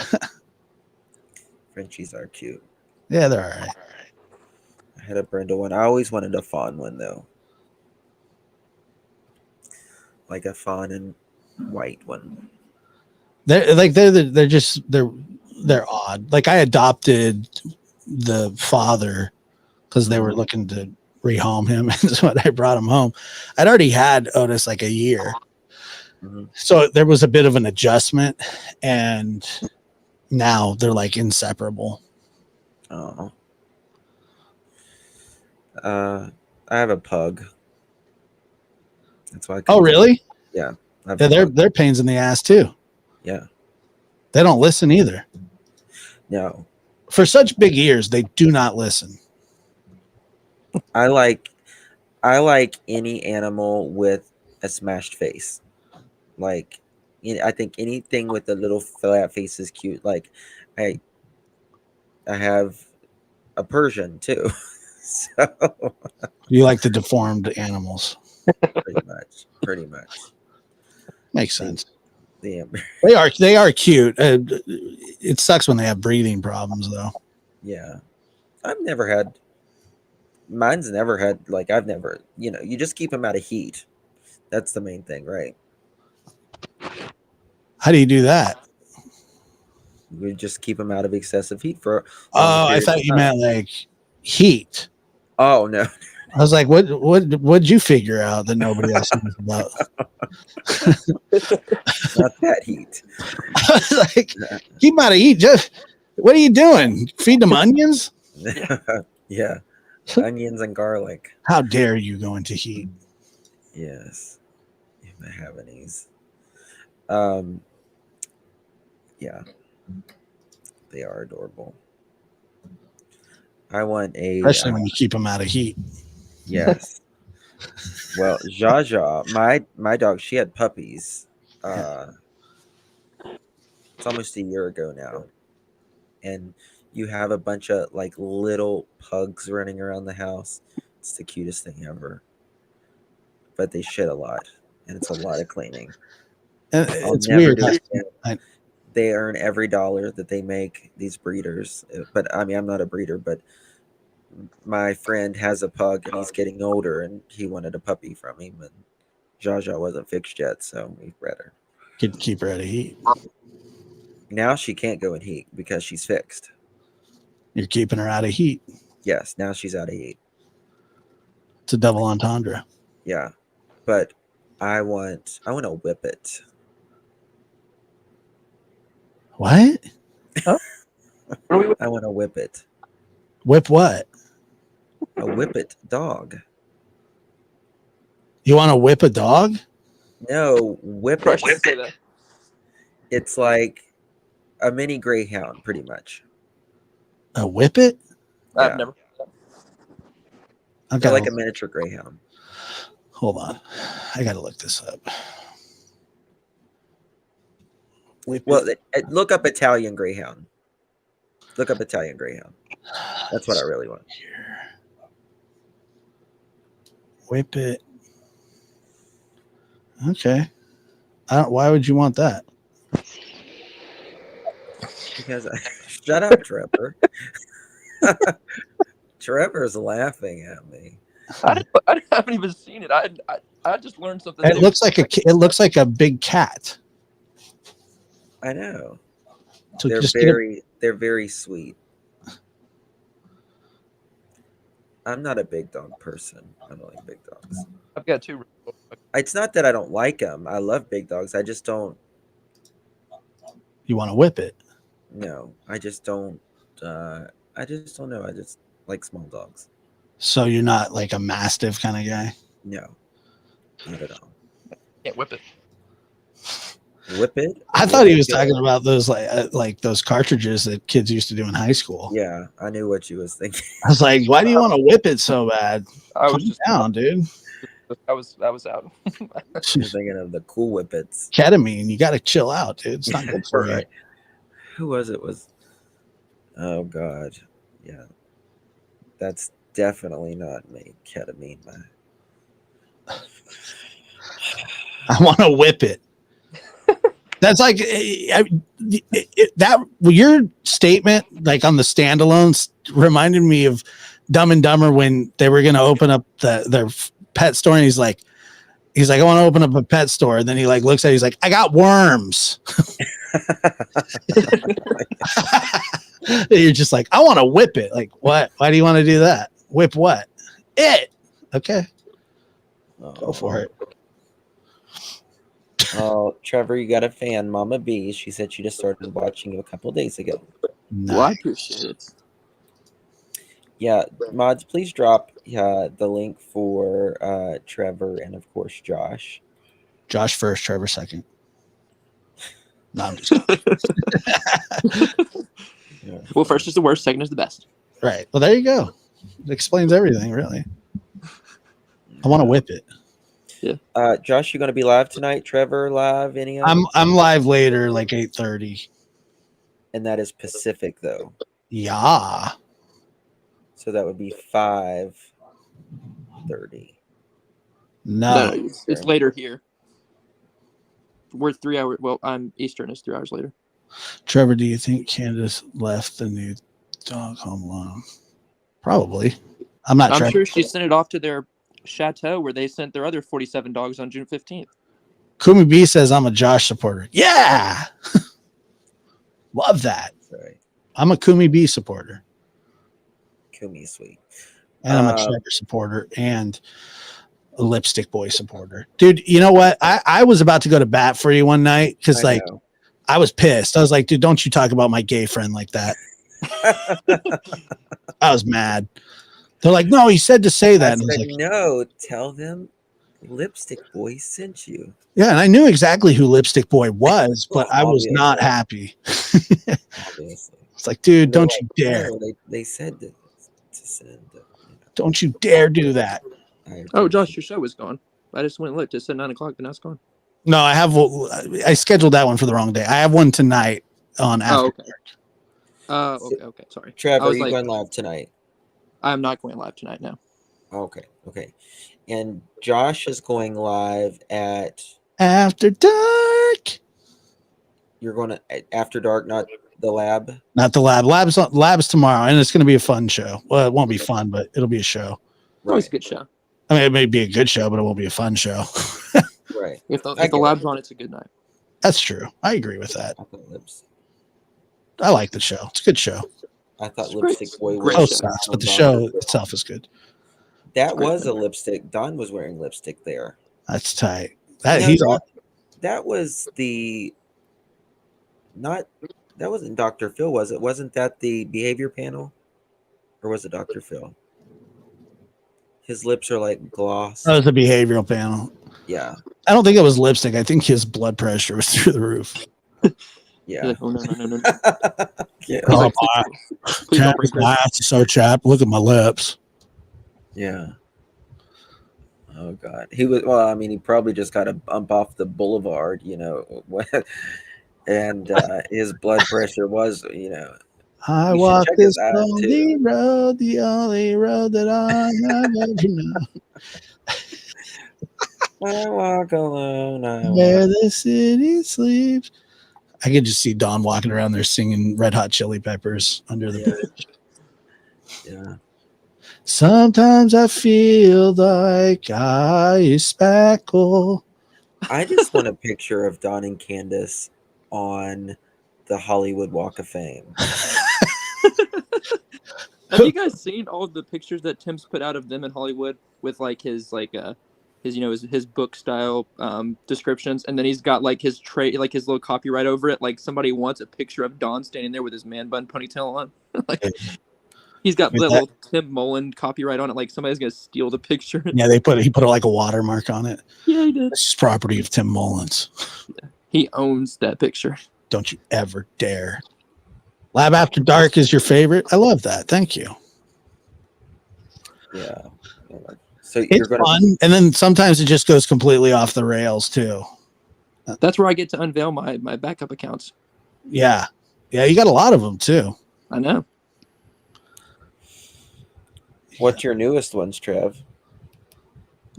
Frenchies are cute.
Yeah, they're all right.
I had a Brindle one. I always wanted a fawn one though. Like a fawn and white one.
They're just odd. Like I adopted the father because they were looking to rehome him, and so I brought him home. I'd already had Otis like a year, so there was a bit of an adjustment, and now they're like inseparable.
Oh. I have a pug. That's why.
Oh, really?
Yeah.
Yeah, they're pains in the ass too.
Yeah.
They don't listen either.
No.
For such big ears, they do not listen.
I like any animal with a smashed face. Like, I think anything with a little flat face is cute. Like, I have a Persian too, so
You like the deformed animals.
pretty much.
Makes sense.
Yeah.
They are cute. It sucks when they have breathing problems, though.
Yeah, mine's never had, like, I've never, you just keep them out of heat. That's the main thing, right?
How do you do that?
We just keep them out of excessive heat for.
Oh, I thought you meant like heat.
Oh no.
I was like, what'd you figure out that nobody else knows about?
Not that heat.
I was like, keep them out of heat. Just what are you doing? Feed them onions?
Yeah, onions and garlic.
How dare you go into heat?
Yes, if I have any. Yeah, they are adorable. I want
Especially when you keep them out of heat.
Yes. Well, Jaja, my dog, she had puppies. It's almost a year ago now, and you have a bunch of like little pugs running around the house. It's the cutest thing ever. But they shit a lot, and it's a lot of cleaning.
It's weird.
They earn every dollar that they make, these breeders. But I mean, I'm not a breeder, but my friend has a pug and he's getting older and he wanted a puppy from him, and Jaja wasn't fixed yet, so we bred her.
Keep her out of heat.
Now she can't go in heat because she's fixed.
You're keeping her out of heat.
Yes, now she's out of heat.
It's a double entendre.
Yeah, but I want to whip it.
What?
Huh?
I want to whip it.
Whip what?
A whippet dog.
You want to whip a dog?
No, whip it.
Whip it.
It's like a mini greyhound, pretty much.
A whippet?
I've
Yeah.
never.
They're like a miniature greyhound.
Hold on. I got to look this up.
Well, look up Italian greyhound. Look up Italian greyhound. That's what I really want.
Whip it. Okay. Why would you want that?
Because shut up, Trevor. Trevor's laughing at me.
I haven't even seen it. I just learned something.
It looks like a big cat.
I know.
So
They're very sweet. I'm not a big dog person. I don't like big dogs.
I've got two.
It's not that I don't like them. I love big dogs. I just don't.
You want to whip it?
No, I just don't. I just don't know. I just like small dogs.
So you're not like a mastiff kind of guy?
No, Not at all.
Can't whip it.
Whip it.
I thought he was
Whip it
talking
good.
about those like those cartridges that kids used to do in high school.
Yeah, I knew what you was thinking.
I was like, why do you want to whip it so bad?
I was
Calm
just
down, dude.
I was out.
You're thinking of the cool whippets.
Ketamine, you got to chill out, dude. It's not good for you.
Right. Who was it? Oh God. Yeah. That's definitely not me. Ketamine, man.
I want to whip it. That's like that. Your statement, like on the standalones, reminded me of Dumb and Dumber when they were going to open up their pet store, and he's like, I want to open up a pet store, and then he like looks at it, he's like, I got worms. You're just like, I want to whip it. Like, what? Why do you want to do that? Whip what? It. Okay, go for it.
Oh, Trevor, you got a fan, Mama B. She said she just started watching you a couple days ago.
Well, I
Nice.
appreciate it.
Yeah, mods, please drop the link for Trevor and of course Josh.
Josh first, Trevor second. No, I'm just
Yeah.
Well, first is the worst, second is the best.
right. Well, there you go. It explains everything, really. I want to whip it.
Josh, you going to be live tonight? Trevor live? Any of it?
I'm live later, like 8:30.
And that is Pacific though,
Yeah.
so that would be 5:30.
No.
No, it's later here. We're 3 hours. Well, I'm Eastern. It's 3 hours later.
Trevor, do you think Candace left the new dog home alone? Probably. I'm not
I'm
sure.
sure she sent it off to their chateau where they sent their other 47 dogs on June 15th.
Kumi B says I'm a Josh supporter. Yeah. Love that.
Sorry,
I'm a Kumi B supporter.
Kumi sweet.
And I'm a Trevor supporter and a Lipstick Boy supporter. Dude, you know what? I was about to go to bat for you one night because
I
like
know.
I was pissed. I was like, dude, don't you talk about my gay friend like that. I was mad. They're like, no, he said to say that.
I
And I was
said,
like,
no, tell them Lipstick Boy sent you.
yeah, and I knew exactly who Lipstick Boy was, but I was
Obviously.
not happy.
Obviously.
It's like, dude,
And they're
don't
like,
you dare.
no, they said to send.
Don't you dare do that.
Oh, Josh, your show was gone. I just went and looked. It said 9 o'clock, but now it's gone.
No, I scheduled that one for the wrong day. I have one tonight on after.
Okay. Okay. Sorry.
Trevor,
I was
are you
like,
going live tonight?
I'm not going live tonight now.
Okay. And Josh is going live at
After dark.
you're going to After Dark, not the lab.
Not the lab. Lab's tomorrow, and it's going to be a fun show. Well, it won't be fun, but it'll be a show.
Always a good show.
I mean, it may be a good show, but it won't be a fun show.
Right.
If
I
the
get
lab's
it.
on, it's a good night.
That's true. I agree with that.
I thought
I like the show. It's a good show.
Lipstick
Great.
Boy
Great
was
Oh,
show.
sucks, but the show itself is good.
that
Great
was a
show.
lipstick. Don was wearing lipstick there.
That's tight.
No, that was the not that wasn't Dr. Phil, was it? Wasn't that the behavior panel? Or was it Dr. Phil? His lips are like gloss.
That was a behavioral panel.
Yeah.
I don't think it was lipstick. I think his blood pressure was through the roof.
Yeah.
Oh, no.
Yeah.
He's like,
Oh,
please don't bring
my ass is so chapped. Look at my lips.
Yeah. Oh God. He was well, I mean, he probably just got a bump off the boulevard, and his blood pressure was,
I
You should
walk
check
this
his eyes,
lonely
too.
road, the only road that I ever know.
I walk alone.
Where the city sleeps. I could just see Don walking around there singing Red Hot Chili Peppers under the bridge.
Yeah.
Sometimes I feel like I spackle.
I just want a picture of Don and Candace on the Hollywood Walk of Fame.
Have you guys seen all the pictures that Tim's put out of them in Hollywood with like his book style descriptions, and then he's got like his like his little copyright over it, like somebody wants a picture of Don standing there with his man bun ponytail on. Like He's got
With
that
that-
little Tim Mullen copyright on it. Like somebody's gonna steal the picture.
Yeah, he put like a watermark on it.
Yeah, he did.
This is property of Tim Mullins.
He owns that picture.
Don't you ever dare. Lab After Dark is your favorite? I love that. Thank you.
Yeah. So you're
It's
gonna
fun. And then sometimes it just goes completely off the rails too.
That's where I get to unveil my backup accounts.
Yeah. Yeah, you got a lot of them too.
I know.
What's your newest ones, Trev?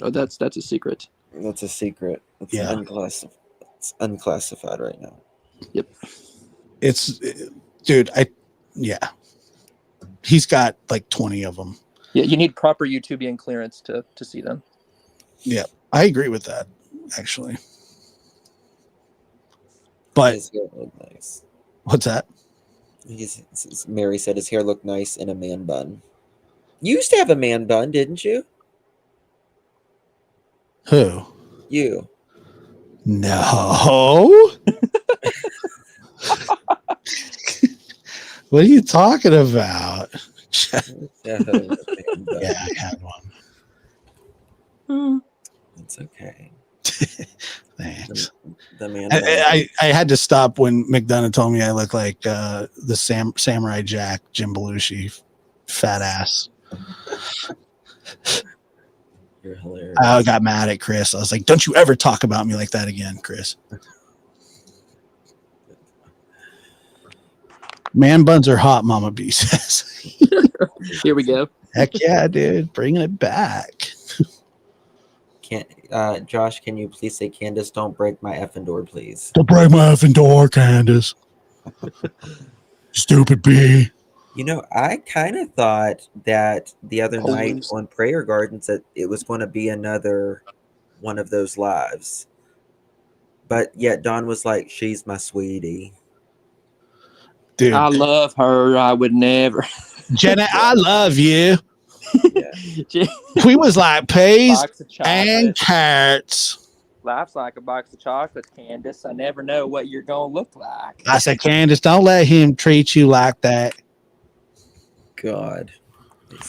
Oh, that's a secret.
That's a secret. It's
Yeah.
unclassified right now.
Yep.
It's dude, he's got like 20 of them.
Yeah, you need proper YouTubian clearance to see them.
Yeah, I agree with that, actually. But
His hair looked nice.
what's that?
Mary said his hair looked nice in a man bun. You used to have a man bun, didn't you?
Who?
You.
No. What are you talking about?
Yeah,
Yeah, I had one.
it's okay.
Thanks.
The man.
I had to stop when McDonough told me I look like the Samurai Jack, Jim Belushi, fat ass.
You're hilarious.
I got mad at Chris. I was like, "Don't you ever talk about me like that again, Chris." Man buns are hot, Mama B says.
Here we go.
Heck yeah, dude, bringing it back.
Josh, can you please say, Candace, don't break my effing door, please?
Don't break my effing door, Candace. Stupid B.
You know, I kind of thought that the other night
Police.
on Prayer Gardens that it was going to be another one of those lives. But yet Dawn was like, she's my sweetie.
Dude,
I love her. I would never.
Jenna, I love you.
Yeah.
We was like peas
Box of
and
chocolate.
carrots.
Life's like a box of chocolates, Candace. I never know what you're gonna look like.
I said, Candace, don't let him treat you like that.
God.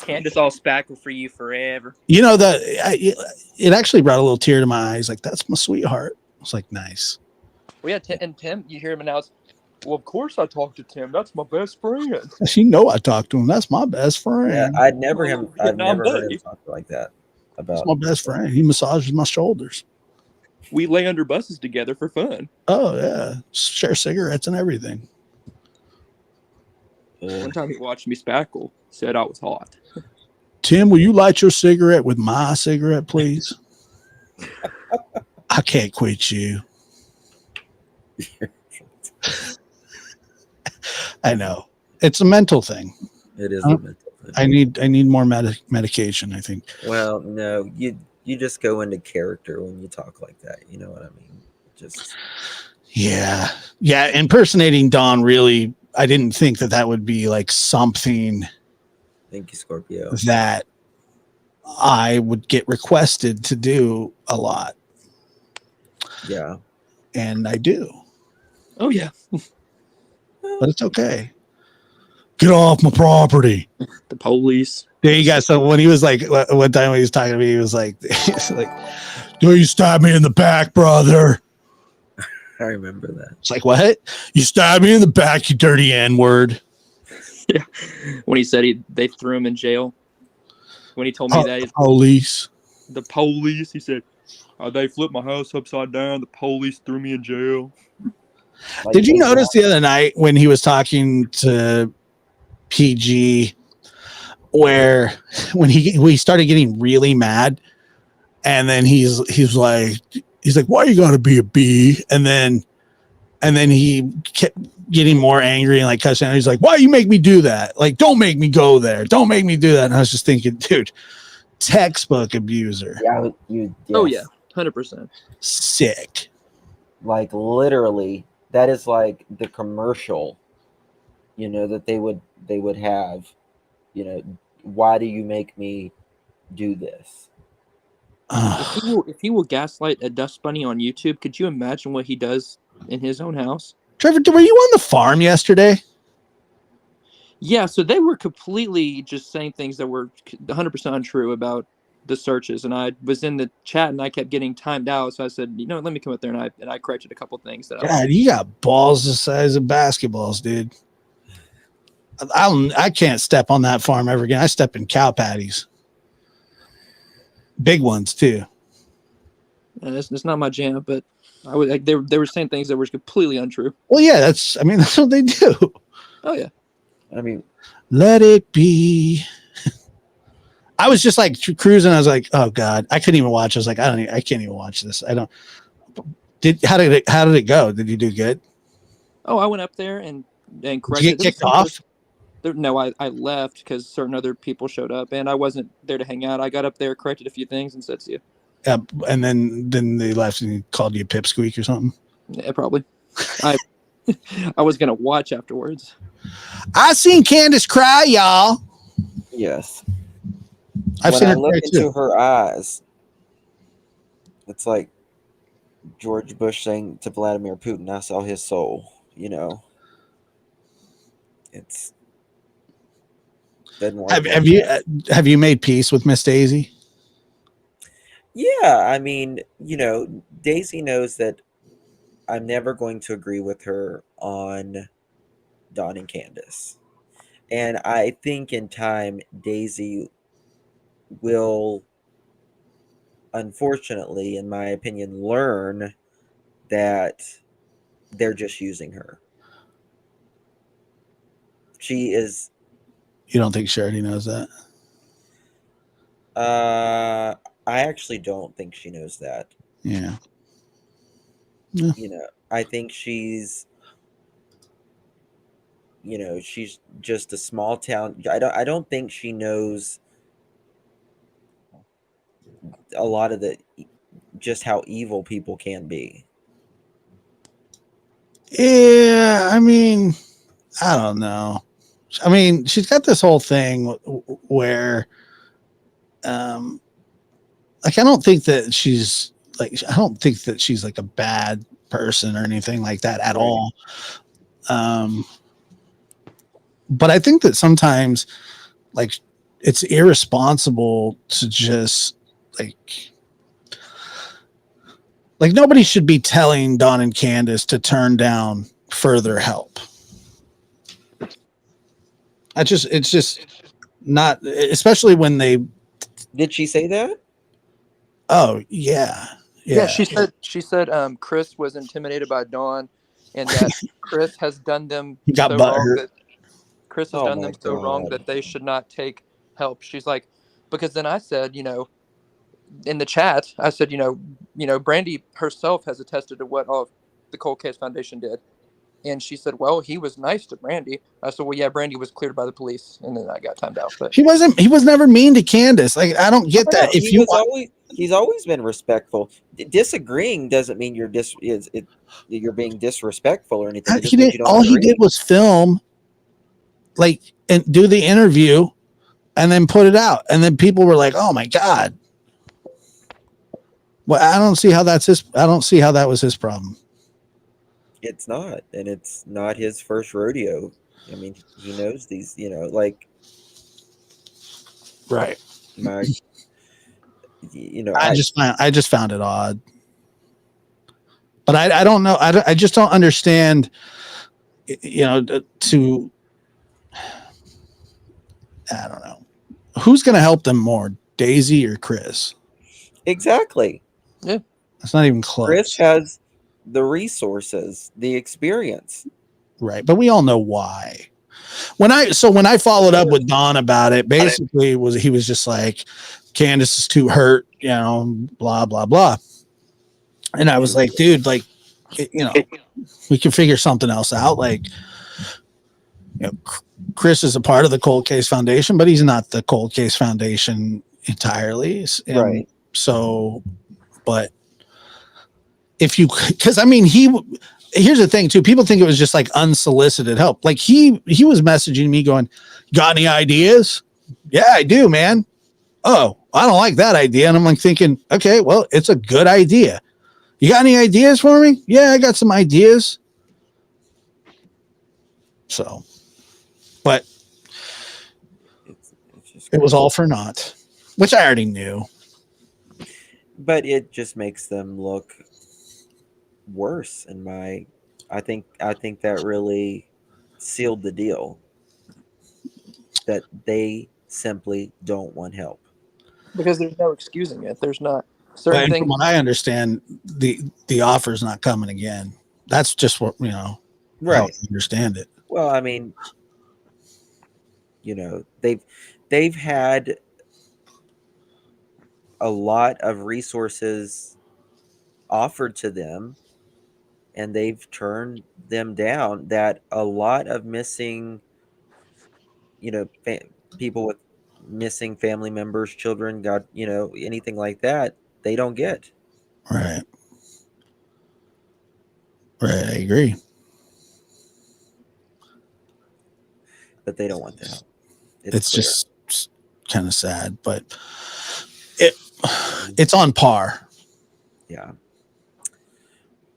Candace, I'll spackle for you forever.
You know, it actually brought a little tear to my eyes. Like, that's my sweetheart. I was like, nice.
Well, yeah, and Tim, you hear him announce, well, of course I talked to Tim. That's my best friend.
You know, I talked to him. That's my best friend.
Yeah, I'd never
Vietnam
heard him
Day.
talk like that
That's
about
my best friend. He massages my shoulders.
We lay under buses together for fun.
Oh, yeah. Share cigarettes and everything.
One time he watched me spackle, said I was hot.
Tim, will you light your cigarette with my cigarette, please? I can't quit you. I know. It's a mental thing.
it is a mental thing.
I need more medication, I think.
Well, no, you just go into character when you talk like that. You know what I mean? Just
Yeah. Yeah. Impersonating Dawn really, I didn't think that would be like something
thank you, Scorpio.
that I would get requested to do a lot.
Yeah.
And I do.
Oh, yeah.
But it's okay. Get off my property.
The police.
There you go. So when he was like, one time when he was talking to me, he was like, "Do you stab me in the back, brother?"
I remember that.
It's like, what? You stabbed me in the back, you dirty N-word.
Yeah. When he said they threw him in jail. When he told me that,
Police.
the police, he said, they flipped my house upside down. The police threw me in jail.
Like,
Did you notice the other night when he was talking to PG, where when he started getting really mad, and then he's like, why you gotta be a B? And then he kept getting more angry and like cussing out. He's like, why you make me do that? Like, don't make me go there. Don't make me do that. And I was just thinking, dude, textbook abuser.
Yeah,
Oh, yeah. 100%.
Sick.
Like literally, that is like the commercial, you know, that they would have, you know, why do you make me do this?
If he will gaslight a dust bunny on YouTube, could you imagine what he does in his own house?
Trevor, were you on the farm yesterday?
Yeah, so they were completely just saying things that were 100% untrue about the searches, and I was in the chat and I kept getting timed out, so I said, let me come up there, and I corrected a couple things that I
God, you got balls the size of basketballs, dude. I can't step on that farm ever again. I step in cow patties, big ones too.
and it's not my jam, but I was like, they were saying things that were completely untrue.
Well, yeah, that's what they do.
Oh yeah,
I mean,
Let it be. I was just like cruising. I was like, oh God, I couldn't even watch. I was like, I can't even watch this. I don't. How did it go? Did you do good?
oh, I went up there and
Did you
corrected.
get kicked off?
No, I left because certain other people showed up, and I wasn't there to hang out. I got up there, corrected a few things, and said, "See you."
And then they left and called you a pipsqueak or something.
Yeah, probably. I was gonna watch afterwards.
I seen Candace cry, y'all.
yes.
I've
When
seen
I
her
look
cry
into
too.
her eyes, it's like George Bush saying to Vladimir Putin, "I saw his soul." It's doesn't work.
Have you made peace with Miss Daisy?
Yeah, I mean, Daisy knows that I'm never going to agree with her on Dawn and Candace. And I think in time, Daisy will, unfortunately, in my opinion, learn that they're just using her. She is.
You don't think Charity knows that?
I actually don't think she knows that.
Yeah.
I think she's just a small town. I don't think she knows a lot of just how evil people can be.
Yeah, I mean, I don't know. I mean, she's got this whole thing where, like, I don't think that she's like a bad person or anything like that at
Right.
all. But I think that sometimes, like, it's irresponsible to just like nobody should be telling Dawn and Candace to turn down further help. It's just not, especially when they.
Did she say that?
Oh yeah.
Yeah, she said Chris was intimidated by Dawn, and that Chris has done them
He got
so
butt
wrong
hurt.
that Chris has
Oh
done
my
them so wrong
God.
that they should not take help. She's like, because then I said, in the chat, I said, Brandy herself has attested to what all of the Cold Case Foundation did. And she said, well, he was nice to Brandy. I said, well, yeah, Brandy was cleared by the police. And then I got timed out. But
He was never mean to Candace. Like, I don't get that. If you
he's always been respectful. Disagreeing doesn't mean you're you're being disrespectful or anything. It just means you don't
all
agree.
he did was film, like, and do the interview and then put it out. And then people were like, oh my God. Well, I don't see how that was his problem.
It's not, and it's not his first rodeo. I mean, he knows these, like,
right.
my,
I just found it odd, but I don't know. I just don't understand, I don't know who's going to help them more, Daisy or Chris.
Exactly.
Yeah.
It's not even close.
Chris has the resources, the experience.
Right. But we all know why. When I followed up with Don about it, basically he was just like, Candace is too hurt, blah, blah, blah. And I was like, dude, like, we can figure something else out. Like, Chris is a part of the Cold Case Foundation, but he's not the Cold Case Foundation entirely. And
right.
So, but because I mean, here's the thing too. People think it was just like unsolicited help. Like he was messaging me going, got any ideas? Yeah, I do, man. Oh, I don't like that idea. And I'm like thinking, okay, well, it's a good idea. You got any ideas for me? Yeah, I got some ideas. So, but It was all for naught, which I already knew.
But it just makes them look worse in my I think that really sealed the deal, that they simply don't want help.
Because there's no excusing it. There's not
But
certain
and from
things.
what I understand, the offer's not coming again. That's just what how I
Right.
understand it.
Well, I mean, they've had a lot of resources offered to them, and they've turned them down. That a lot of missing, people with missing family members, children, God, anything like that, they don't get.
Right. Right. I agree.
But they don't want the help.
It's
Clear.
just kind of sad, but it's on par.
Yeah.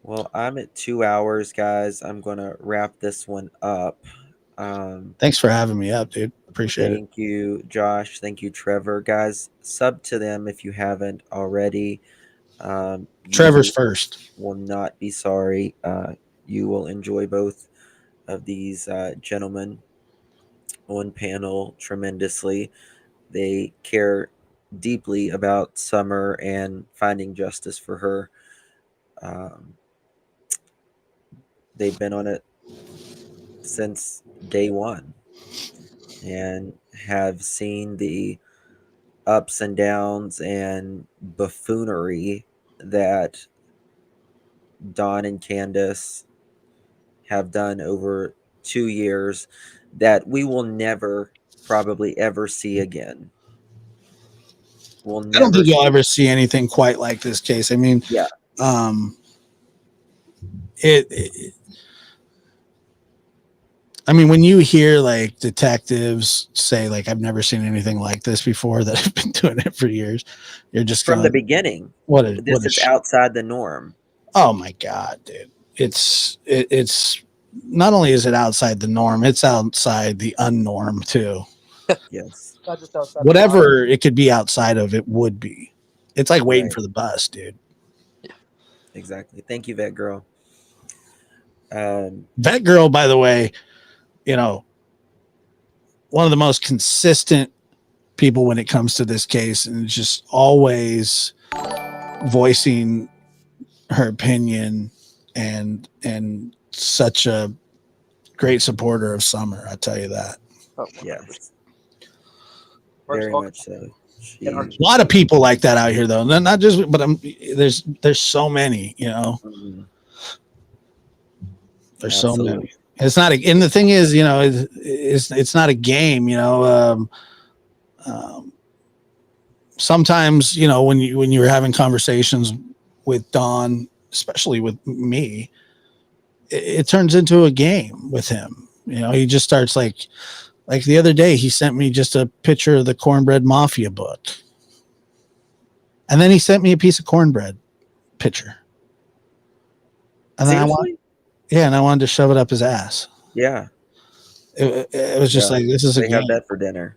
Well, I'm at 2 hours, guys. I'm gonna wrap this one up.
Thanks for having me up, dude. Appreciate it.
Thank you, Josh. Thank you, Trevor. Guys, sub to them if you haven't already.
Trevor's
You
first.
will not be sorry. You will enjoy both of these gentlemen on panel tremendously. They care deeply about Summer and finding justice for her. They've been on it since day one and have seen the ups and downs and buffoonery that Don and Candace have done over 2 years that we will never probably ever see again. We'll
I don't
never
think you'll
see.
ever see anything quite like this case. I mean,
Yeah.
I mean, when you hear like detectives say like I've never seen anything like this before, that have been doing it for years, you're just
From
going,
the beginning, this is outside the norm.
Oh my God, dude. It's not only is it outside the norm, it's outside the unnorm too.
Yes.
Not just outside.
Whatever it could be outside of, it would be. It's like waiting
Right.
for the bus, dude.
Exactly. Thank you, Vet Girl.
Vet Girl, by the way, one of the most consistent people when it comes to this case, and just always voicing her opinion, and such a great supporter of Summer. I tell you that.
Oh,
yes. Very much so.
A lot of people like that out here, though. Not just, but there's so many,
Mhm.
There's so many. It's not, and the thing is, it's not a game, sometimes, when you were having conversations with Don, especially with me, it turns into a game with him. He just starts like the other day, he sent me just a picture of the Cornbread Mafia book. And then he sent me a piece of cornbread picture. And then I wanted to shove it up his ass.
Yeah.
It was just like, this is a game.
They have that for dinner.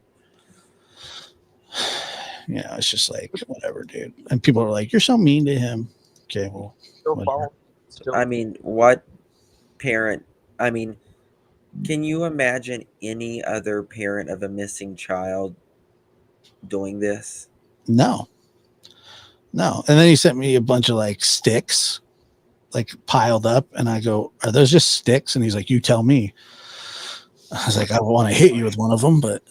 Yeah, it's just like, whatever, dude. And people are like, you're so mean to him. Okay, well,
I mean, what parent? I mean, can you imagine any other parent of a missing child doing this?
No. And then he sent me a bunch of like sticks, like piled up. And I go, are those just sticks? And he's like, you tell me. I was like, I want to hit you with one of them, but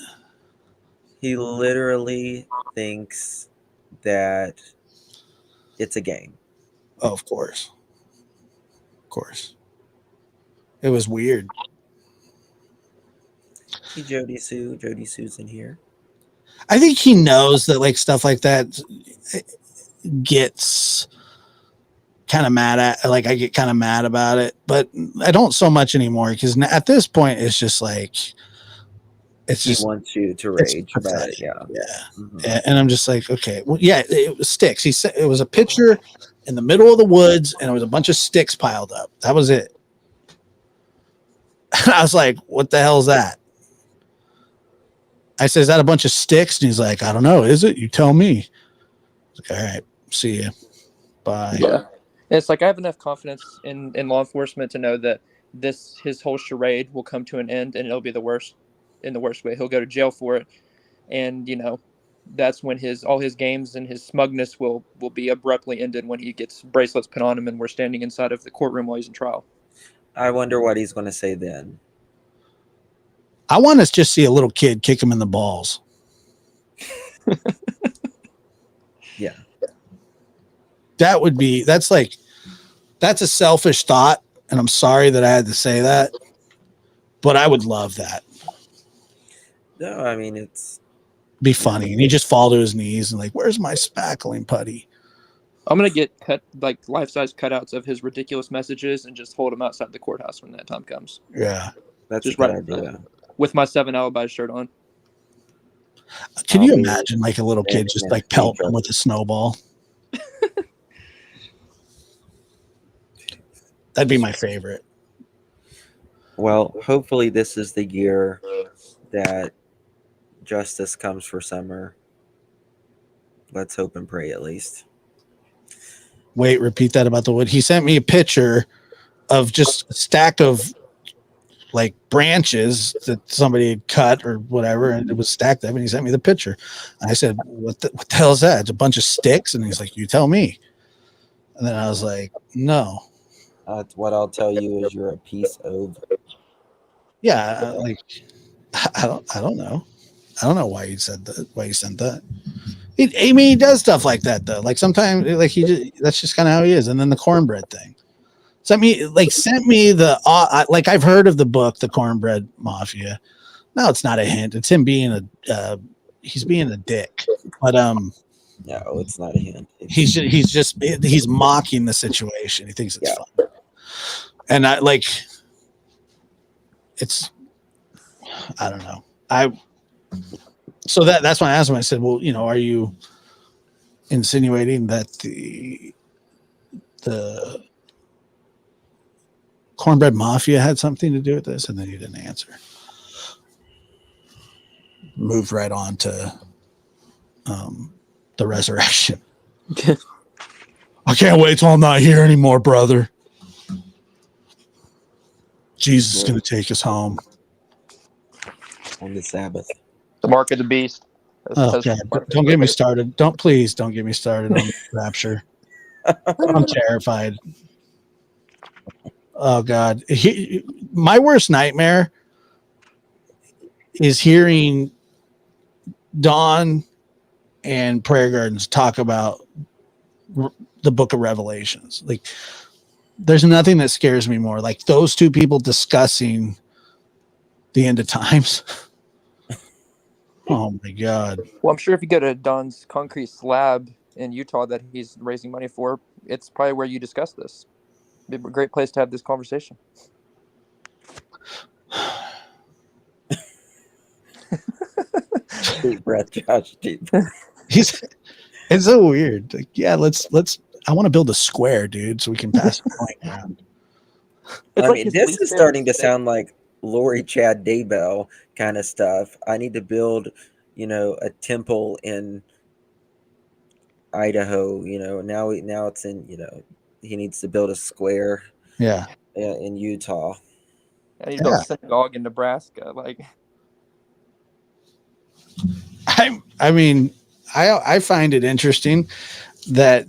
he literally thinks that it's a game.
Oh, of course. It was weird.
Hey, Jody Sue. Jody Sue's in here.
I think he knows that like stuff like that gets kind of mad at, like I get kind of mad about it, but I don't so much anymore, because at this point it's just like,
he wants you to rage about it. Yeah.
Mm-hmm. And I'm just like, okay, well, yeah, it was sticks. He said it was a picture in the middle of the woods and it was a bunch of sticks piled up. That was it. I was like, what the hell is that? I said, is that a bunch of sticks? And he's like, I don't know. Is it? You tell me. I was like, all right, see you. Bye.
Yeah. It's like I have enough confidence in law enforcement to know that his whole charade will come to an end, and it'll be the worst way. He'll go to jail for it, and that's when all his games and his smugness will be abruptly ended when he gets bracelets put on him and we're standing inside of the courtroom while he's in trial.
I wonder what he's going to say then.
I want to just see a little kid kick him in the balls.
Yeah.
That's a selfish thought, and I'm sorry that I had to say that, but I would love that.
No, I mean, it's
be funny. And he just fall to his knees and like, where's my spackling putty?
I'm going to get life-size cutouts of his ridiculous messages and just hold them outside the courthouse when that time comes.
Yeah.
That's
just
a good
right
idea.
With my 7 Alibi shirt on.
Can you imagine like a little kid just like pelt him with a snowball? That'd be my favorite.
Well, hopefully this is the year that justice comes for Summer. Let's hope and pray, at least.
Wait, repeat that about the wood. He sent me a picture of just a stack of like branches that somebody had cut or whatever, and it was stacked up, and he sent me the picture. And I said, what the hell is that? It's a bunch of sticks. And he's like, you tell me. And then I was like, no.
What I'll tell you is you're a piece of.
Yeah, like I don't know. I don't know why he said that. Why he sent that. He does stuff like that though. Like sometimes, like that's just kind of how he is. And then the cornbread thing. Sent me the like I've heard of the book, The Cornbread Mafia. No, it's not a hint. It's him being he's being a dick. But
no, it's not a hint.
He's mocking the situation. He thinks it's fun. And I like it's I don't know. So that's when I asked him, I said, well, are you insinuating that the Cornbread Mafia had something to do with this? And then he didn't answer. Moved right on to the resurrection. I can't wait till I'm not here anymore, brother. Jesus is going to take us home
on the Sabbath.
The mark of the beast.
Okay, don't get me started. Don't get me started on rapture. I'm terrified. Oh God, my worst nightmare is hearing Dawn and Prayer Gardens talk about the Book of Revelations. Like, there's nothing that scares me more. Like those two people discussing the end of times. Oh my God.
Well, I'm sure if you go to Don's concrete slab in Utah that he's raising money for, it's probably where you discuss this. It'd be a great place to have this conversation.
Deep breath, Josh. Deep breath.
It's so weird. Like, yeah, let's I want to build a square, dude, so we can pass the point around.
I mean, this is starting to sound like Lori Chad Daybell kind of stuff. I need to build, a temple in Idaho. Now it's in. He needs to build a square.
Yeah.
In Utah.
I need to build a synagogue in Nebraska. Like,
I mean, I find it interesting that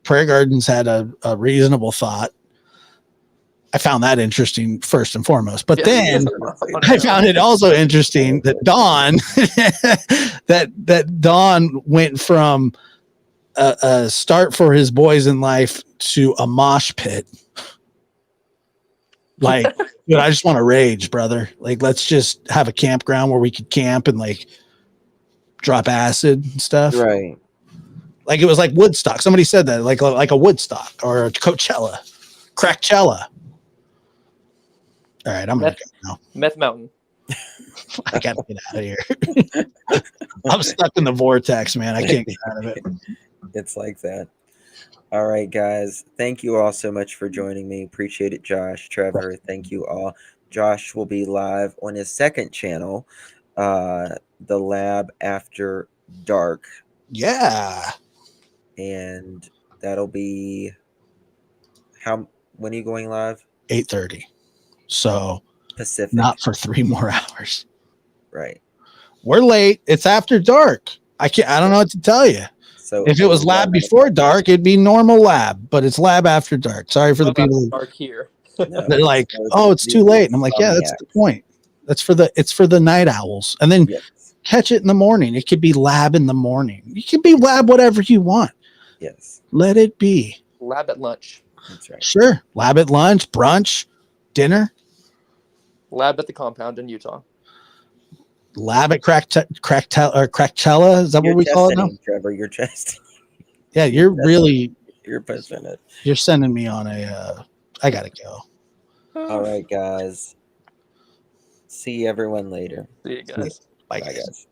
Prayer Gardens had a reasonable thought. I found that interesting first and foremost, but then I found it also interesting that Dawn that Dawn went from a start for his boys in life to a mosh pit. Like, dude, I just want to rage, brother. Like, let's just have a campground where we could camp and like drop acid and stuff.
Right.
Like it was like Woodstock. Somebody said that, like a Woodstock or a Coachella, Crackchella. All right, I'm gonna go now.
Meth Mountain.
I gotta get out of here. I'm stuck in the vortex, man. I can't get out of it.
It's like that. All right, guys. Thank you all so much for joining me. Appreciate it, Josh, Trevor. Thank you all. Josh will be live on his second channel the lab after dark,
Yeah.
and that'll be when are you going live?
8:30. So
Pacific.
not for 3 more hours.
Right.
We're late. It's after dark. I don't know what to tell you.
So
If it was lab before dark, it'd be normal lab, but it's lab after dark. Sorry for the
Lab after
people.
dark here.
No,
They're like,
so
oh, it's too late. And I'm like, yeah, that's
insomniacs.
the point. It's for the night owls. And then
Yes.
catch it in the morning. It could be lab in the morning. You can be lab whatever you want.
Yes.
Let it be.
Lab at lunch.
That's right.
Sure. Lab at lunch, brunch, dinner.
Lab at the compound in Utah.
Lab at Crackchella. Is that
You're
what we call it now?
testing, Trevor. You're testing.
Yeah, you're really
You're pushing it.
you're sending me on a I gotta go.
All right, guys. See everyone later.
See you guys.
Bye,
Bye,
guys.
guys.